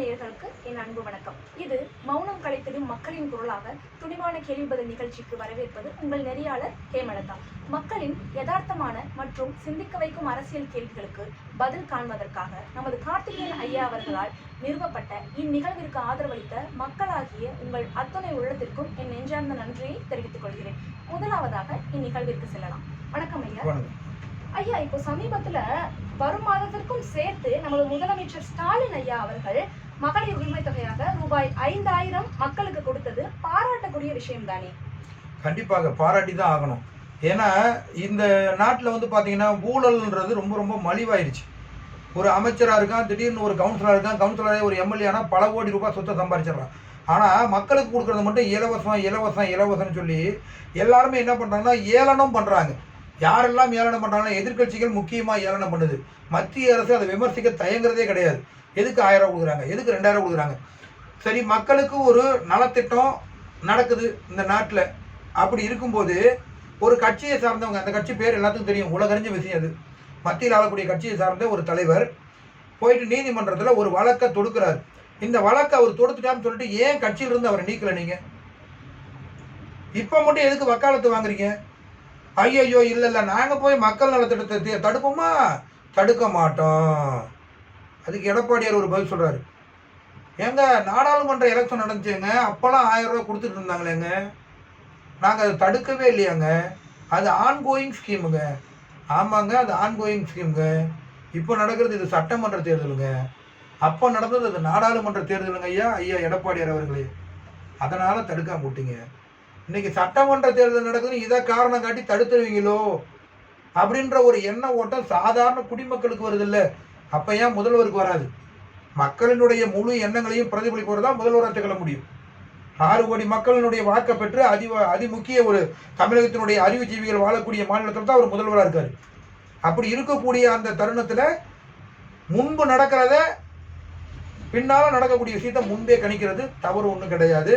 நேயர்களுக்கு என் அன்பு வணக்கம். இது மௌனம் கலைத்திடும் மக்களின் குரலாக துணிவான கேள்வி பதில் நிகழ்ச்சிக்கு வரவேற்பது உங்கள் நெறியாளர் ஹேமலதா. மக்களின் யதார்த்தமான மற்றும் சிந்திக்க வைக்கும் அரசியல் கேள்விகளுக்கு பதில் காண்பதற்காக நமது கார்த்திகேயன் ஐயா அவர்களால் நிறுவப்பட்ட இந்நிகழ்விற்கு ஆதரவளித்த மக்களாகிய உங்கள் அத்தனை உள்ளத்திற்கும் என் நெஞ்சார்ந்த நன்றியை தெரிவித்துக் கொள்கிறேன். முதலாவதாக இந்நிகழ்விற்கு செல்லலாம். வணக்கம் ஐயா. ஐயா, இப்போ சமீபத்துல வரும் மாதத்திற்கும் சேர்த்து நமது முதலமைச்சர் ஸ்டாலின் ஐயா அவர்கள் மகளிர் உரிமை தொகையாக ரூபாய் 5000 மக்களுக்கு கொடுத்தது பாராட்டக்கூடிய விஷயம் தானே? கண்டிப்பாக பாராட்டி தான் ஆகணும். ஏன்னா இந்த நாட்டில் வந்து பார்த்தீங்கன்னா ஊழல்ன்றது ரொம்ப ரொம்ப மலிவாயிருச்சு. ஒரு அமைச்சராக இருக்கான், திடீர்னு ஒரு கவுன்சிலராக இருக்கான், கவுன்சிலரே ஒரு எம்எல்ஏ ஆனால் பல கோடி ரூபாய் சொத்தை சம்பாதிச்சிடறான். ஆனால் மக்களுக்கு கொடுக்குறது மட்டும் இலவசம்னு சொல்லி எல்லாருமே என்ன பண்ணுறாங்கன்னா ஏளனம் பண்ணுறாங்க. யாரெல்லாம் ஏளனம் பண்ணுறாங்கன்னா எதிர்கட்சிகள் முக்கியமாக ஏளனம் பண்ணுது. மத்திய அரசு அதை விமர்சிக்க தயங்குறதே கிடையாது. எதுக்கு 1000 கொடுக்குறாங்க, எதுக்கு 2000 கொடுக்குறாங்க? சரி, மக்களுக்கு ஒரு நலத்திட்டம் நடக்குது இந்த நாட்டில். அப்படி இருக்கும்போது ஒரு கட்சியை சார்ந்தவங்க, அந்த கட்சி பேர் எல்லாத்துக்கும் தெரியும், உலகறிஞ்ச விஷயம். அது மத்தியில் ஆளக்கூடிய கட்சியை சார்ந்த ஒரு தலைவர் போயிட்டு நீதிமன்றத்தில் ஒரு வழக்கை தொடுக்கிறார். இந்த வழக்கை அவர் தொடுத்துட்டான்னு சொல்லிட்டு ஏன் கட்சியிலிருந்து அவரை நீக்கலை? நீங்கள் இப்போ மட்டும் எதுக்கு வக்காலத்து வாங்குறீங்க? ஐயோ இல்லை நாங்கள் போய் மக்கள் நலத்திட்டத்தை தடுப்போமா? தடுக்க மாட்டோம். அதுக்கு எடப்பாடியார் ஒரு பதில் சொல்கிறாரு. ஏங்க, நாடாளுமன்ற எலெக்ஷன் நடந்துச்சுங்க, அப்போல்லாம் 1000 ரூபா கொடுத்துட்டு இருந்தாங்களேங்க, நாங்கள் அதை தடுக்கவே இல்லையாங்க, அது ஆன்கோயிங் ஸ்கீமுங்க. ஆமாங்க, அது ஆன்கோயிங் ஸ்கீமுங்க. இப்போ நடக்கிறது இது சட்டமன்ற தேர்தலுங்க, அப்போ நடந்தது அது நாடாளுமன்ற தேர்தலுங்க ஐயா எடப்பாடியார் அவர்களே. அதனால் தடுக்காம போட்டீங்க. இன்னைக்கு சட்டமன்ற தேர்தல் நடக்குதுன்னு இதை காரணம் காட்டி தடுத்துருவீங்களோ அப்படின்ற ஒரு எண்ண ஓட்டம் சாதாரண குடிமக்களுக்கு வருது இல்லை. அப்போ ஏன் முதல்வருக்கு வராது? மக்களினுடைய முழு எண்ணங்களையும் பிரதிபலிப்பவர் தான் முதல்வராக திகழ முடியும். 6 கோடி மக்களினுடைய வாக்கை பெற்று அதிமுக்கிய ஒரு தமிழகத்தினுடைய அறிவுஜீவிகள் வாழக்கூடிய மாநிலத்தில் தான் அவர் முதல்வராக இருக்கார். அப்படி இருக்கக்கூடிய அந்த தருணத்தில் முன்பு நடக்கிறத பின்னால் நடக்கக்கூடிய விஷயத்தை முன்பே கணிக்கிறது தவறு ஒன்றும் கிடையாது.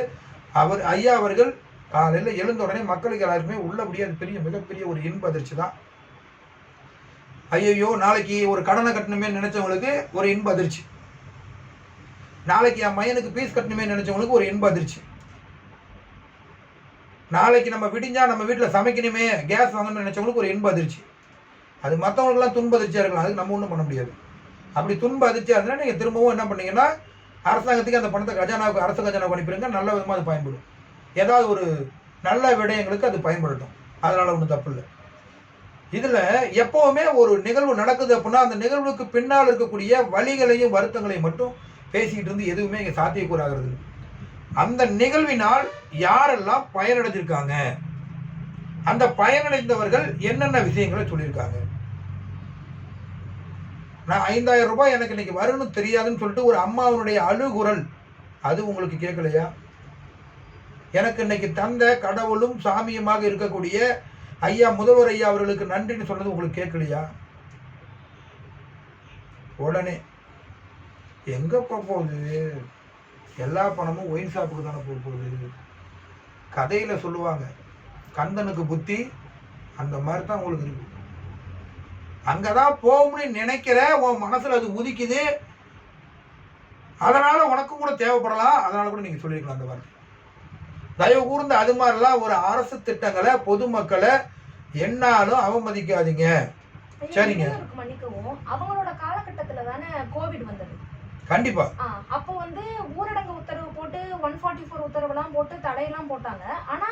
ஐயா அவர்கள் காலையில் எழுந்த உடனே மக்களுக்கு எல்லாருமே உள்ளபடியே அது மிகப்பெரிய ஒரு இன்ப அதிர்ச்சி தான். ஐயோ, நாளைக்கு ஒரு கடனை கட்டணுமே நினைச்சவங்களுக்கு ஒரு இன்ப அதிர்ச்சி, நாளைக்கு என் மையனுக்கு பீஸ் கட்டணுமே நினைச்சவங்களுக்கு ஒரு இன்ப அதிர்ச்சி, நாளைக்கு நம்ம விடிஞ்சா நம்ம வீட்டில் சமைக்கணுமே கேஸ் வாங்கணும்னு நினைச்சவங்களுக்கு ஒரு இன்ப அதிர்ச்சி. அது மற்றவங்களுக்குலாம் துன்ப அதிர்ச்சியாக இருக்கலாம், அதுக்கு நம்ம ஒன்றும் பண்ண முடியாது. அப்படி துன்ப அதிர்ச்சியாக இருந்தால் நீங்கள் திரும்பவும் என்ன பண்ணீங்கன்னா அரசாங்கத்துக்கு அந்த பணத்தை அரசு கஜானாவுக்கு அனுப்பிடுங்க. நல்ல விதமாக அது பயன்படும். ஏதாவது ஒரு நல்ல விடயங்களுக்கு அது பயன்படுத்தும். அதனால் ஒன்றும் தப்பு இல்லை. இதில் எப்போவுமே ஒரு நிகழ்வு நடக்குது அப்படின்னா அந்த நிகழ்வுக்கு பின்னால் இருக்கக்கூடிய வழிகளையும் வருத்தங்களையும் மட்டும் பேசிக்கிட்டு இருந்து எதுவுமே இங்கே சாத்தியக்கூறாகிறது. அந்த நிகழ்வினால் யாரெல்லாம் பயனடைஞ்சிருக்காங்க, அந்த பயனடைந்தவர்கள் என்னென்ன விஷயங்களை சொல்லியிருக்காங்க. நான் 5000 ரூபாய் எனக்கு இன்னைக்கு வரும்னு தெரியாதுன்னு சொல்லிட்டு ஒரு அம்மாவுடைய அழுகுரல், அது உங்களுக்கு கேட்கலையா? எனக்கு இன்னைக்கு தந்த கடவுளும் சாமியுமாக இருக்கக்கூடிய ஐயா முதல்வர் ஐயா அவர்களுக்கு நன்றின்னு சொன்னது உங்களுக்கு கேட்கலையா? உடனே எங்கப்பா போகுது, எல்லா பணமும் ஒயின் ஷாப்புக்கு தானே போகுது. கதையில் சொல்லுவாங்க, கந்தனுக்கு புத்தி அந்த மாதிரி தான் உங்களுக்கு இருக்கு. அங்கே தான் போகும்னு நினைக்கிற உன் மனசில் அது உதிக்குது. அதனால் உனக்கும் கூட தேவைப்படலாம். அதனால் கூட நீங்கள் சொல்லியிருக்கலாம் அந்த வார்த்தை. தயவு கூர்ந்து அது மாதிரிலாம் ஒரு அரசு திட்டங்களை பொதுமக்களை என்னாலும் அவமதிக்காதீங்க. சரிங்க. மன்னிக்கவும், அவங்களோட காலகட்டத்துல தானே கோவிட் வந்தது. கண்டிப்பா. அப்போ வந்து ஊரடங்கு உத்தரவு போட்டு 144 உத்தரவுலாம் போட்டு தடையெல்லாம் போட்டாங்க. ஆனா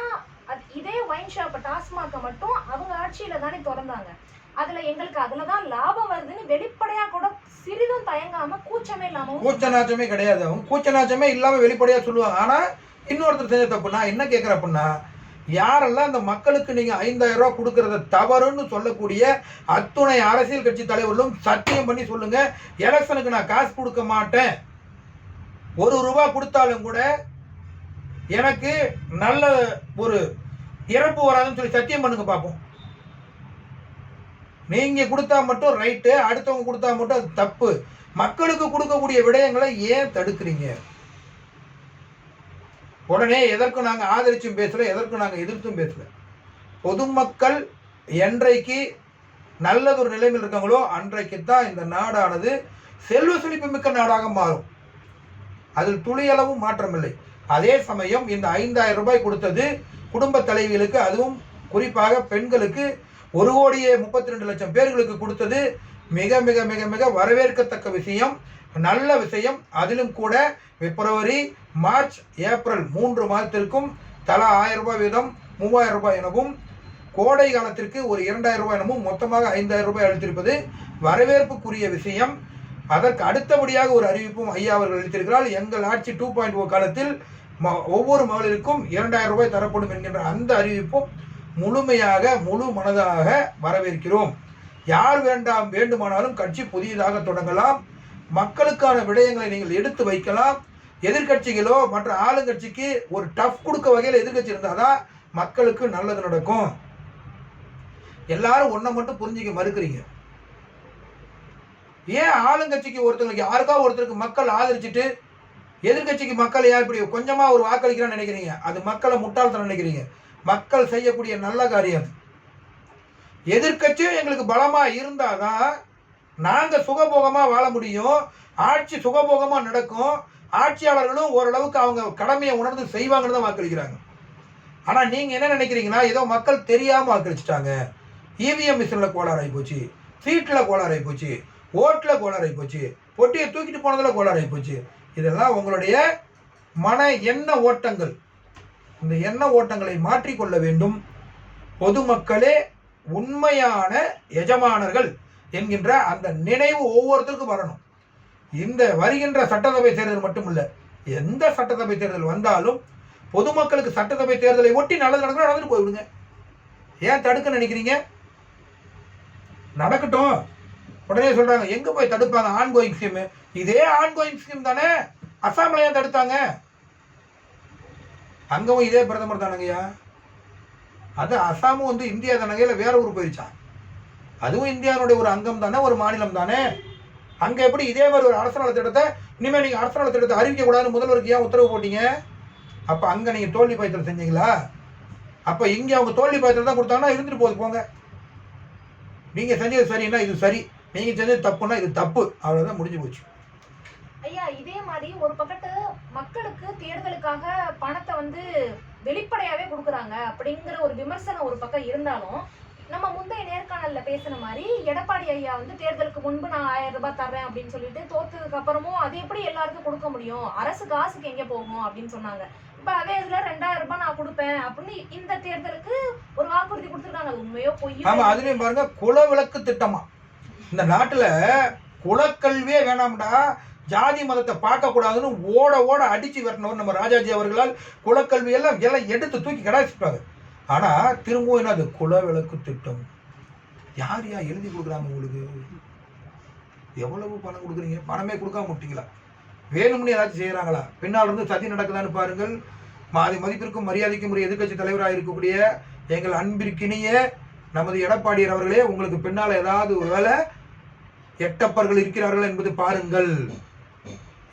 இதே ஒயின் ஷாப் டாஸ்மாக மட்டும் அவங்க ஆட்சியில தானே திறந்தாங்க. அதுல எங்களுக்கு அதுலதான் லாபம் வருதுன்னு வெளிப்படையா கூட சிறிதும் தயங்காம கூச்சமே இல்லாம, கூச்சநாச்சமே கிடையாது, அவங்க கூச்சநாச்சமே இல்லாம வெளிப்படையா சொல்லுவாங்க. ஆனா இன்னொருத்தர் செஞ்ச தப்புன்னா என்ன கேட்குற அப்படின்னா, யாரெல்லாம் அந்த மக்களுக்கு நீங்கள் 5000 ரூபா கொடுக்கறத தவறுன்னு சொல்லக்கூடிய அத்துணை அரசியல் கட்சி தலைவர்களும் சத்தியம் பண்ணி சொல்லுங்க, எலெக்ஷனுக்கு நான் காசு கொடுக்க மாட்டேன், 1 ரூபா கொடுத்தாலும் கூட எனக்கு நல்ல ஒரு இறப்பு வராதுன்னு சொல்லி சத்தியம் பண்ணுங்க பார்ப்போம். நீங்க கொடுத்தா மட்டும் ரைட்டு, அடுத்தவங்க கொடுத்தா மட்டும் அது தப்பு. மக்களுக்கு கொடுக்கக்கூடிய விடயங்களை ஏன் தடுக்கிறீங்க? உடனே எதற்கும் நாங்கள் ஆதரிச்சும் பேசல, எதற்கும் நாங்கள் எதிர்த்தும் பேசல. பொதுமக்கள் என்றைக்கு நல்லதொரு நிலைமையில் இருக்காங்களோ அன்றைக்கு தான் இந்த நாடானது செல்வ செழிப்பு மிக்க நாடாக மாறும். அதில் துளியளவும் மாற்றமில்லை. அதே சமயம் இந்த 5000 ரூபாய் கொடுத்தது குடும்ப தலைவிகளுக்கு, அதுவும் குறிப்பாக பெண்களுக்கு 1,32,00,000 பேர்களுக்கு கொடுத்தது மிக மிக மிக மிக வரவேற்கத்தக்க விஷயம், நல்ல விஷயம். அதிலும் கூட பிப்ரவரி, மார்ச், ஏப்ரல் 3 மாதத்திற்கும் தலா 1000 ரூபாய் வீதம் 3000 ரூபாய் எனவும், கோடை காலத்திற்கு ஒரு 2000 ரூபாய் எனவும் மொத்தமாக 5000 ரூபாய் அளித்திருப்பது வரவேற்புக்குரிய விஷயம். அதற்கு அடுத்தபடியாக ஒரு அறிவிப்பும் ஐயா அவர்கள் அளித்திருக்கிறார். எங்கள் ஆட்சி 2.0 காலத்தில் ஒவ்வொரு மகளிருக்கும் 2000 ரூபாய் தரப்படும் என்கின்ற அந்த அறிவிப்பும் முழுமையாக முழு மனதாக வரவேற்கிறோம். யார் வேண்டுமானாலும் கட்சி புதியதாக தொடங்கலாம், மக்களுக்கான விடயங்களை நீங்கள் எடுத்து வைக்கலாம். எதிர்கட்சிகளோ மற்ற ஆளுங்கட்சிக்கு ஒரு டஃப் கொடுக்க வகையில் எதிர்கட்சி இருந்தாதான் மக்களுக்கு நல்லது நடக்கும். எல்லாரும் ஒன்றை மட்டும் புரிஞ்சுக்க மறுக்கிறீங்க. ஏன் ஆளுங்கட்சிக்கு ஒருத்தங்களுக்கு ஒருத்தருக்கு மக்கள் ஆதரிச்சுட்டு எதிர்கட்சிக்கு மக்கள் ஏன் இப்படி கொஞ்சமா ஒரு வாக்களிக்கிறான்னு நினைக்கிறீங்க? அது மக்களை முட்டாள்தனம் நினைக்கிறீங்க. மக்கள் செய்யக்கூடிய நல்ல காரியம். எதிர்கட்சியும் எங்களுக்கு பலமா இருந்தாதான் நாங்க சுகபோகமா வாழ முடியும், ஆட்சி சுகபோகமா நடக்கும், ஆட்சியாளர்களும் ஓரளவுக்கு அவங்க கடமையை உணர்ந்து செய்வாங்கன்னு தான் வாக்களிக்கிறாங்க. ஆனா நீங்க என்ன நினைக்கிறீங்கன்னா, ஏதோ மக்கள் தெரியாம வாக்களிச்சுட்டாங்க, இவிஎம் மிஷின்ல கோளாறாகி போச்சு, சீட்ல கோளாறாகி போச்சு, ஓட்டுல கோளாறாகி போச்சு, பொட்டியை தூக்கிட்டு போனதுல கோளாறாகி போச்சு. இதெல்லாம் உங்களுடைய மன எண்ண ஓட்டங்கள். இந்த எண்ண ஓட்டங்களை மாற்றிக்கொள்ள வேண்டும். பொதுமக்களே உண்மையான எஜமானர்கள் என்கின்ற அந்த நினைவு ஒவ்வொருத்தருக்கும் வரணும். இந்த வருகின்ற சட்டசபை தேர்தல் மட்டுமல்ல, எந்த சட்டசபை தேர்தல் வந்தாலும் பொதுமக்களுக்கு சட்டசபை தேர்தலை ஒட்டி நல்லது நடக்கணும், நடந்துட்டு போய்விடுங்க. ஏன் தடுக்க நினைக்கிறீங்க? நடக்கட்டும். உடனே சொல்றாங்க எங்க போய் தடுப்பாங்க? Ongoing scheme. இதே ஆன்கோயிங் ஸ்கீம் தானே அசாம்ல ஏன் தடுத்தாங்க? அங்கவும் இதே பிரதமர் தானங்கய்யா. அது அசாமும் வந்து இந்தியா தானங்க, இல்லை வேற ஊர் போயிருச்சான். அதுவும் இந்தியாவுடைய ஒரு அங்கம் தானே, ஒரு மாநிலம் தானே. அங்க எப்படி இதே மாதிரி ஒரு அரசு நல திட்டத்தை இனிமே நீங்க அரசு நல திட்டத்தை அறிவிக்க கூடாதுன்னு முதல்வருக்கு ஏன் உத்தரவு போட்டீங்க? அப்ப அங்க நீங்க தோல்வி பயத்தில் செஞ்சீங்களா? அப்ப இங்க அவங்க தோல்வி பயத்தில் தான் கொடுத்தாங்கன்னா இருந்துட்டு போகுது, போங்க. நீங்க செஞ்சது சரின்னா இது சரி, நீங்க செஞ்சது தப்புன்னா இது தப்பு, அவ்வளவுதான், முடிஞ்சு போச்சு. ஐயா, இதே மாதிரி ஒரு பக்கத்து மக்களுக்கு தேர்தலுக்காக பணத்தை வந்து வெளிப்படையாவே கொடுக்குறாங்க அப்படிங்கிற ஒரு விமர்சனம் ஒரு பக்கம் இருந்தாலும், நம்ம முந்தைய நேர்காணல்ல பேசின மாதிரி எடப்பாடி ஐயா வந்து தேர்தலுக்கு முன்பு நான் 1000 ரூபாய் தர்றேன் அப்படின்னு சொல்லிட்டு தோத்ததுக்கு அப்புறமும் அது எப்படி எல்லாருக்கும் கொடுக்க முடியும், அரசு காசுக்கு எங்க போகும் அப்படின்னு சொன்னாங்க. இப்ப அதே இதுல 2000 ரூபாய் நான் கொடுப்பேன் அப்படின்னு இந்த தேர்தலுக்கு ஒரு வாக்குறுதி கொடுத்துருக்காங்க. அது உண்மையோ பொய்யோ? ஆமா, அதுலயும் பாருங்க, குலவிளக்கு திட்டமா. இந்த நாட்டுல குலக்கல்வியே வேணாம்டா, ஜாதி மதத்தை பார்க்க கூடாதுன்னு ஓட ஓட அடிச்சு வரணும் நம்ம ராஜாஜி அவர்களால். குலக்கல்வி எல்லாம் எடுத்து தூக்கி கடாச்சிட்டாங்க. ஆனா திரும்பவும் என்னது குலவிளக்கு திட்டம்? யார் எழுதி கொடுக்குறாங்க உங்களுக்கு? எவ்வளவு பணம் கொடுக்குறீங்க? பணமே கொடுக்காம விட்டீங்களா? வேணும்னு ஏதாச்சும் செய்யறாங்களா? பின்னால் இருந்து சதி நடக்குதான்னு பாருங்கள். மதிப்பிற்கும் மரியாதைக்கும் உரிய எதிர்கட்சி தலைவராக இருக்கக்கூடிய எங்கள் அன்பிற்கினிய நமது எடப்பாடியார் அவர்களே, உங்களுக்கு பின்னால் ஏதாவது ஒரு வேலை எட்டப்பர்கள் இருக்கிறார்கள் என்பது பாருங்கள்.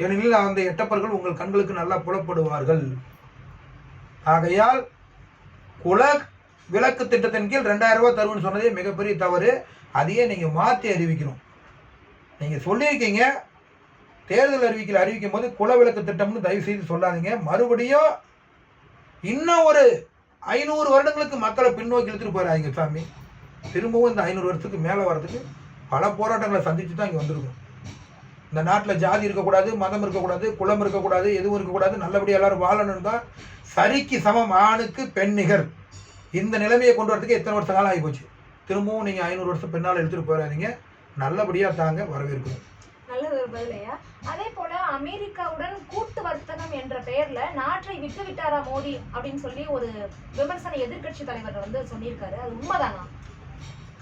ஏனெனில் அந்த எட்டப்பர்கள் உங்கள் கண்களுக்கு நல்லா புலப்படுவார்கள். ஆகையால் குல விளக்கு திட்டத்தின் கீழ் 2000 ரூபாய் தருவன்னு சொன்னதே மிகப்பெரிய தவறு. அதையே நீங்க மாற்றி அறிவிக்கணும். நீங்க சொல்லியிருக்கீங்க, தேர்தல் அறிவிக்கும் போது குல விளக்கு திட்டம்னு தயவு செய்து சொல்லாதீங்க. மறுபடியும் இன்னும் ஒரு 500 வருடங்களுக்கு மக்களை பின்னோக்கி இழுத்துட்டு போயிடாதீங்க சாமி. திரும்பவும் இந்த 500 வருஷத்துக்கு மேலே வர்றதுக்கு பல போராட்டங்களை சந்திச்சு தான் இங்கே வந்திருக்கும். இந்த நாட்டில் ஜாதி இருக்கக்கூடாது, மதம் இருக்கக்கூடாது, குலம் இருக்கக்கூடாது, எதுவும் இருக்கக்கூடாது, நல்லபடியாக எல்லாரும் வாழணும் தான். சரிக்கு சமம் ஆணுக்கு பெண் நிகர். இந்த நிலைமையை கொண்டு வரதுக்கு எத்தனை வருஷ காலம் ஆகி போச்சு. திரும்பவும் நீங்கள் 500 வருஷம் பின்னால் எடுத்துகிட்டு போயிடாதீங்க. நல்லபடியாக தாங்க, வரவேற்கணும். நல்லது ஒரு பதிலையா. அதே போல அமெரிக்காவுடன் கூட்டு வர்த்தகம் என்ற பெயர்ல நாட்டை விட்டு விட்டாரா மோடி அப்படின்னு சொல்லி ஒரு விமர்சன எதிர்கட்சி தலைவர் வந்து சொல்லியிருக்காரு. அது உண்மைதானா?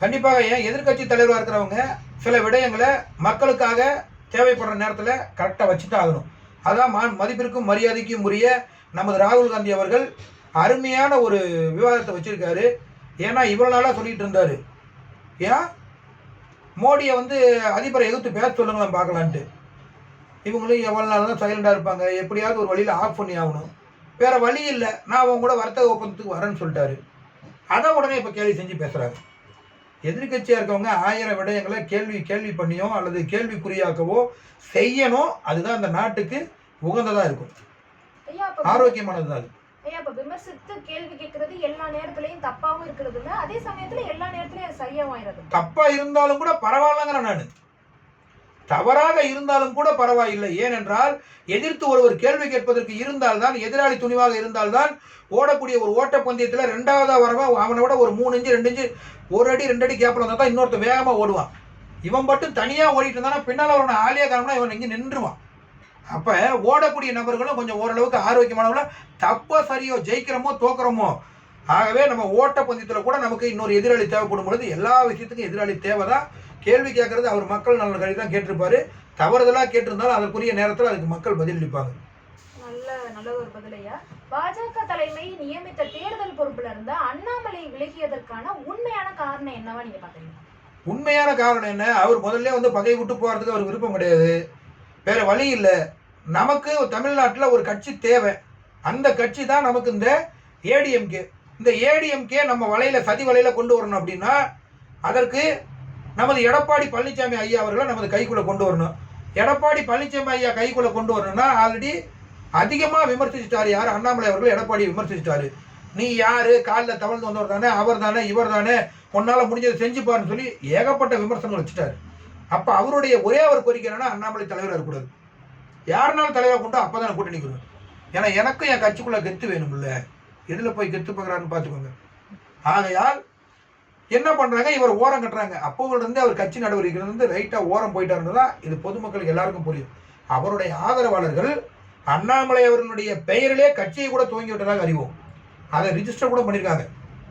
கண்டிப்பாக. ஏன் எதிர்கட்சி தலைவராக இருக்கிறவங்க சில விடயங்களை மக்களுக்காக தேவைப்படுற நேரத்தில் கரெக்டாக வச்சுட்டு ஆகணும். அதான் மதிப்பிற்கும் மரியாதைக்கும் உரிய நமது ராகுல் காந்தி அவர்கள் அருமையான ஒரு விவாதத்தை வச்சிருக்காரு. ஏன்னா இவ்வளோ நாளாக சொல்லிட்டு இருந்தாரு, ஏன் மோடியை வந்து அதிபரை எதிர்த்து பேச சொல்லுங்களேன் பார்க்கலான்ட்டு. இவங்களும் எவ்வளோ நாள் தான் சைலண்டாக இருப்பாங்க, எப்படியாவது ஒரு வழியில் ஆஃப் பண்ணி ஆகணும், வேற வழி இல்லை, நான் அவங்க கூட வர்த்தக ஒப்பந்தத்துக்கு வரேன்னு சொல்லிட்டாரு. அதை உடனே இப்போ கேள்வி செஞ்சு பேசுகிறாங்க. எதிர்கட்சியாக இருக்கவங்க 1000 விடயங்களை கேள்வி பண்ணியோ அல்லது கேள்விக்குறியாக்கவோ செய்யணும். அதுதான் அந்த நாட்டுக்கு உகந்ததா இருக்கும், ஐயா அப்ப ஆரோக்கியமானது அது. ஐயா அப்ப விமர்சித்து கேள்வி கேட்கறது எல்லா நேரத்திலயும் தப்பாவும் இருக்கிறது இல்ல, அதே சமயத்துல எல்லா நேரத்திலயும் அது சரியாவும் ஆயிடுது. தப்பா இருந்தாலும் கூட பரவாயில்லங்கிற நான், தவறாக இருந்தாலும் கூட பரவாயில்லை. ஏனென்றால் எதிர்த்து ஒருவர் கேள்வி கேட்பதற்கு இருந்தால்தான், எதிராளி துணிவாக இருந்தால்தான் ஓடக்கூடிய ஒரு ஓட்டப்பந்தயத்தில் 2ஆவதா வரவன் அவனை விட ஒரு 3 இன்ச்சு 2 இன்ச்சு 1 அடி 2 அடி கேப்பில் வந்தால் தான் இன்னொருத்த வேகமாக ஓடுவான். இவன் மட்டும் தனியாக ஓடிட்டு இருந்தானா பின்னால் அவனை ஆலியா காரணம்னா இவன் இங்கே நின்றுவான். அப்போ ஓடக்கூடிய நபர்களும் கொஞ்சம் ஓரளவுக்கு ஆரோக்கியமானவங்கள, தப்போ சரியோ ஜெயிக்கிறோமோ தோக்குறோமோ. ஆகவே நம்ம ஓட்டப்பந்தயத்தில் கூட நமக்கு இன்னொரு எதிராளி தேவைப்படும் பொழுது எல்லா விஷயத்துக்கும் எதிராளி தேவை தான். கேள்வி கேட்கறது அவர் மக்கள் நலன் கருதி தான் கேட்டிருப்பாரு. தவறுதலாக கேட்டிருந்தாலும் அதற்குரிய நேரத்தில் அதுக்கு மக்கள் பதிலளிப்பாங்க. நல்ல ஒரு பதிலையா. பாஜக தலைமை நியமித்த தேர்தல் பொறுப்புல இருந்த அண்ணாமலை விலகியதற்கான உண்மையான காரணம் என்னவா நீங்க பாக்குறீங்க? உண்மையான காரணம் என்ன? அவர் முதல்ல பகை விட்டு போறதுக்கு அவருக்கு விருப்பம் கிடையாது, வேற வழி இல்லை. நமக்கு தமிழ்நாட்டில் ஒரு கட்சி தேவை, அந்த கட்சி தான் நமக்கு இந்த ஏடிஎம்கே. இந்த ஏடிஎம்கே நம்ம வலையில சதி வலையில கொண்டு வரணும் அப்படின்னா அதற்கு நமது எடப்பாடி பழனிசாமி ஐயா அவர்களை நமது கைக்குள்ள கொண்டு வரணும். எடப்பாடி பழனிசாமி ஐயா கைக்குள்ள கொண்டு வரணும்னா ஆல்ரெடி அதிகமாக விமர்சிச்சிட்டாரு யார்? அண்ணாமலை அவர்கள் எடப்பாடியை விமர்சிச்சிட்டாரு. நீ யாரு, காலில் தவழ்ந்து வந்தவர் தானே, அவர் தானே, இவர் தானே, உன்னால் முடிஞ்சதை செஞ்சுப்பாருன்னு சொல்லி ஏகப்பட்ட விமர்சனங்கள் வச்சுட்டாரு. அப்போ அவருடைய ஒரே ஒரு கோரிக்கை என்னன்னா அண்ணாமலை தலைவராக இருக்கக்கூடாது. யாருனாலும் தலைவராக கொண்டு அப்போ தான் கூட்டணி கொடுவேன். ஏன்னா எனக்கும் என் கட்சிக்குள்ளே கெத்து வேணும்ல, எதில் போய் கெத்து பார்க்குறாருன்னு பார்த்துக்கோங்க. ஆகையால் என்ன பண்ணுறாங்க, இவர் ஓரம் கட்டுறாங்க. அப்போவிலிருந்து அவர் கட்சி நடவடிக்கையிலிருந்து ரைட்டாக ஓரம் போயிட்டாருன்னு தான் இது பொதுமக்களுக்கு எல்லாருக்கும் புரியும். அவருடைய ஆதரவாளர்கள் அண்ணாமலை அவர்களுடைய பெயரிலே கட்சியை கூட துவங்கி விட்டதாக அறிவோம். அதை ரிஜிஸ்டர் கூட பண்ணியிருக்காங்க,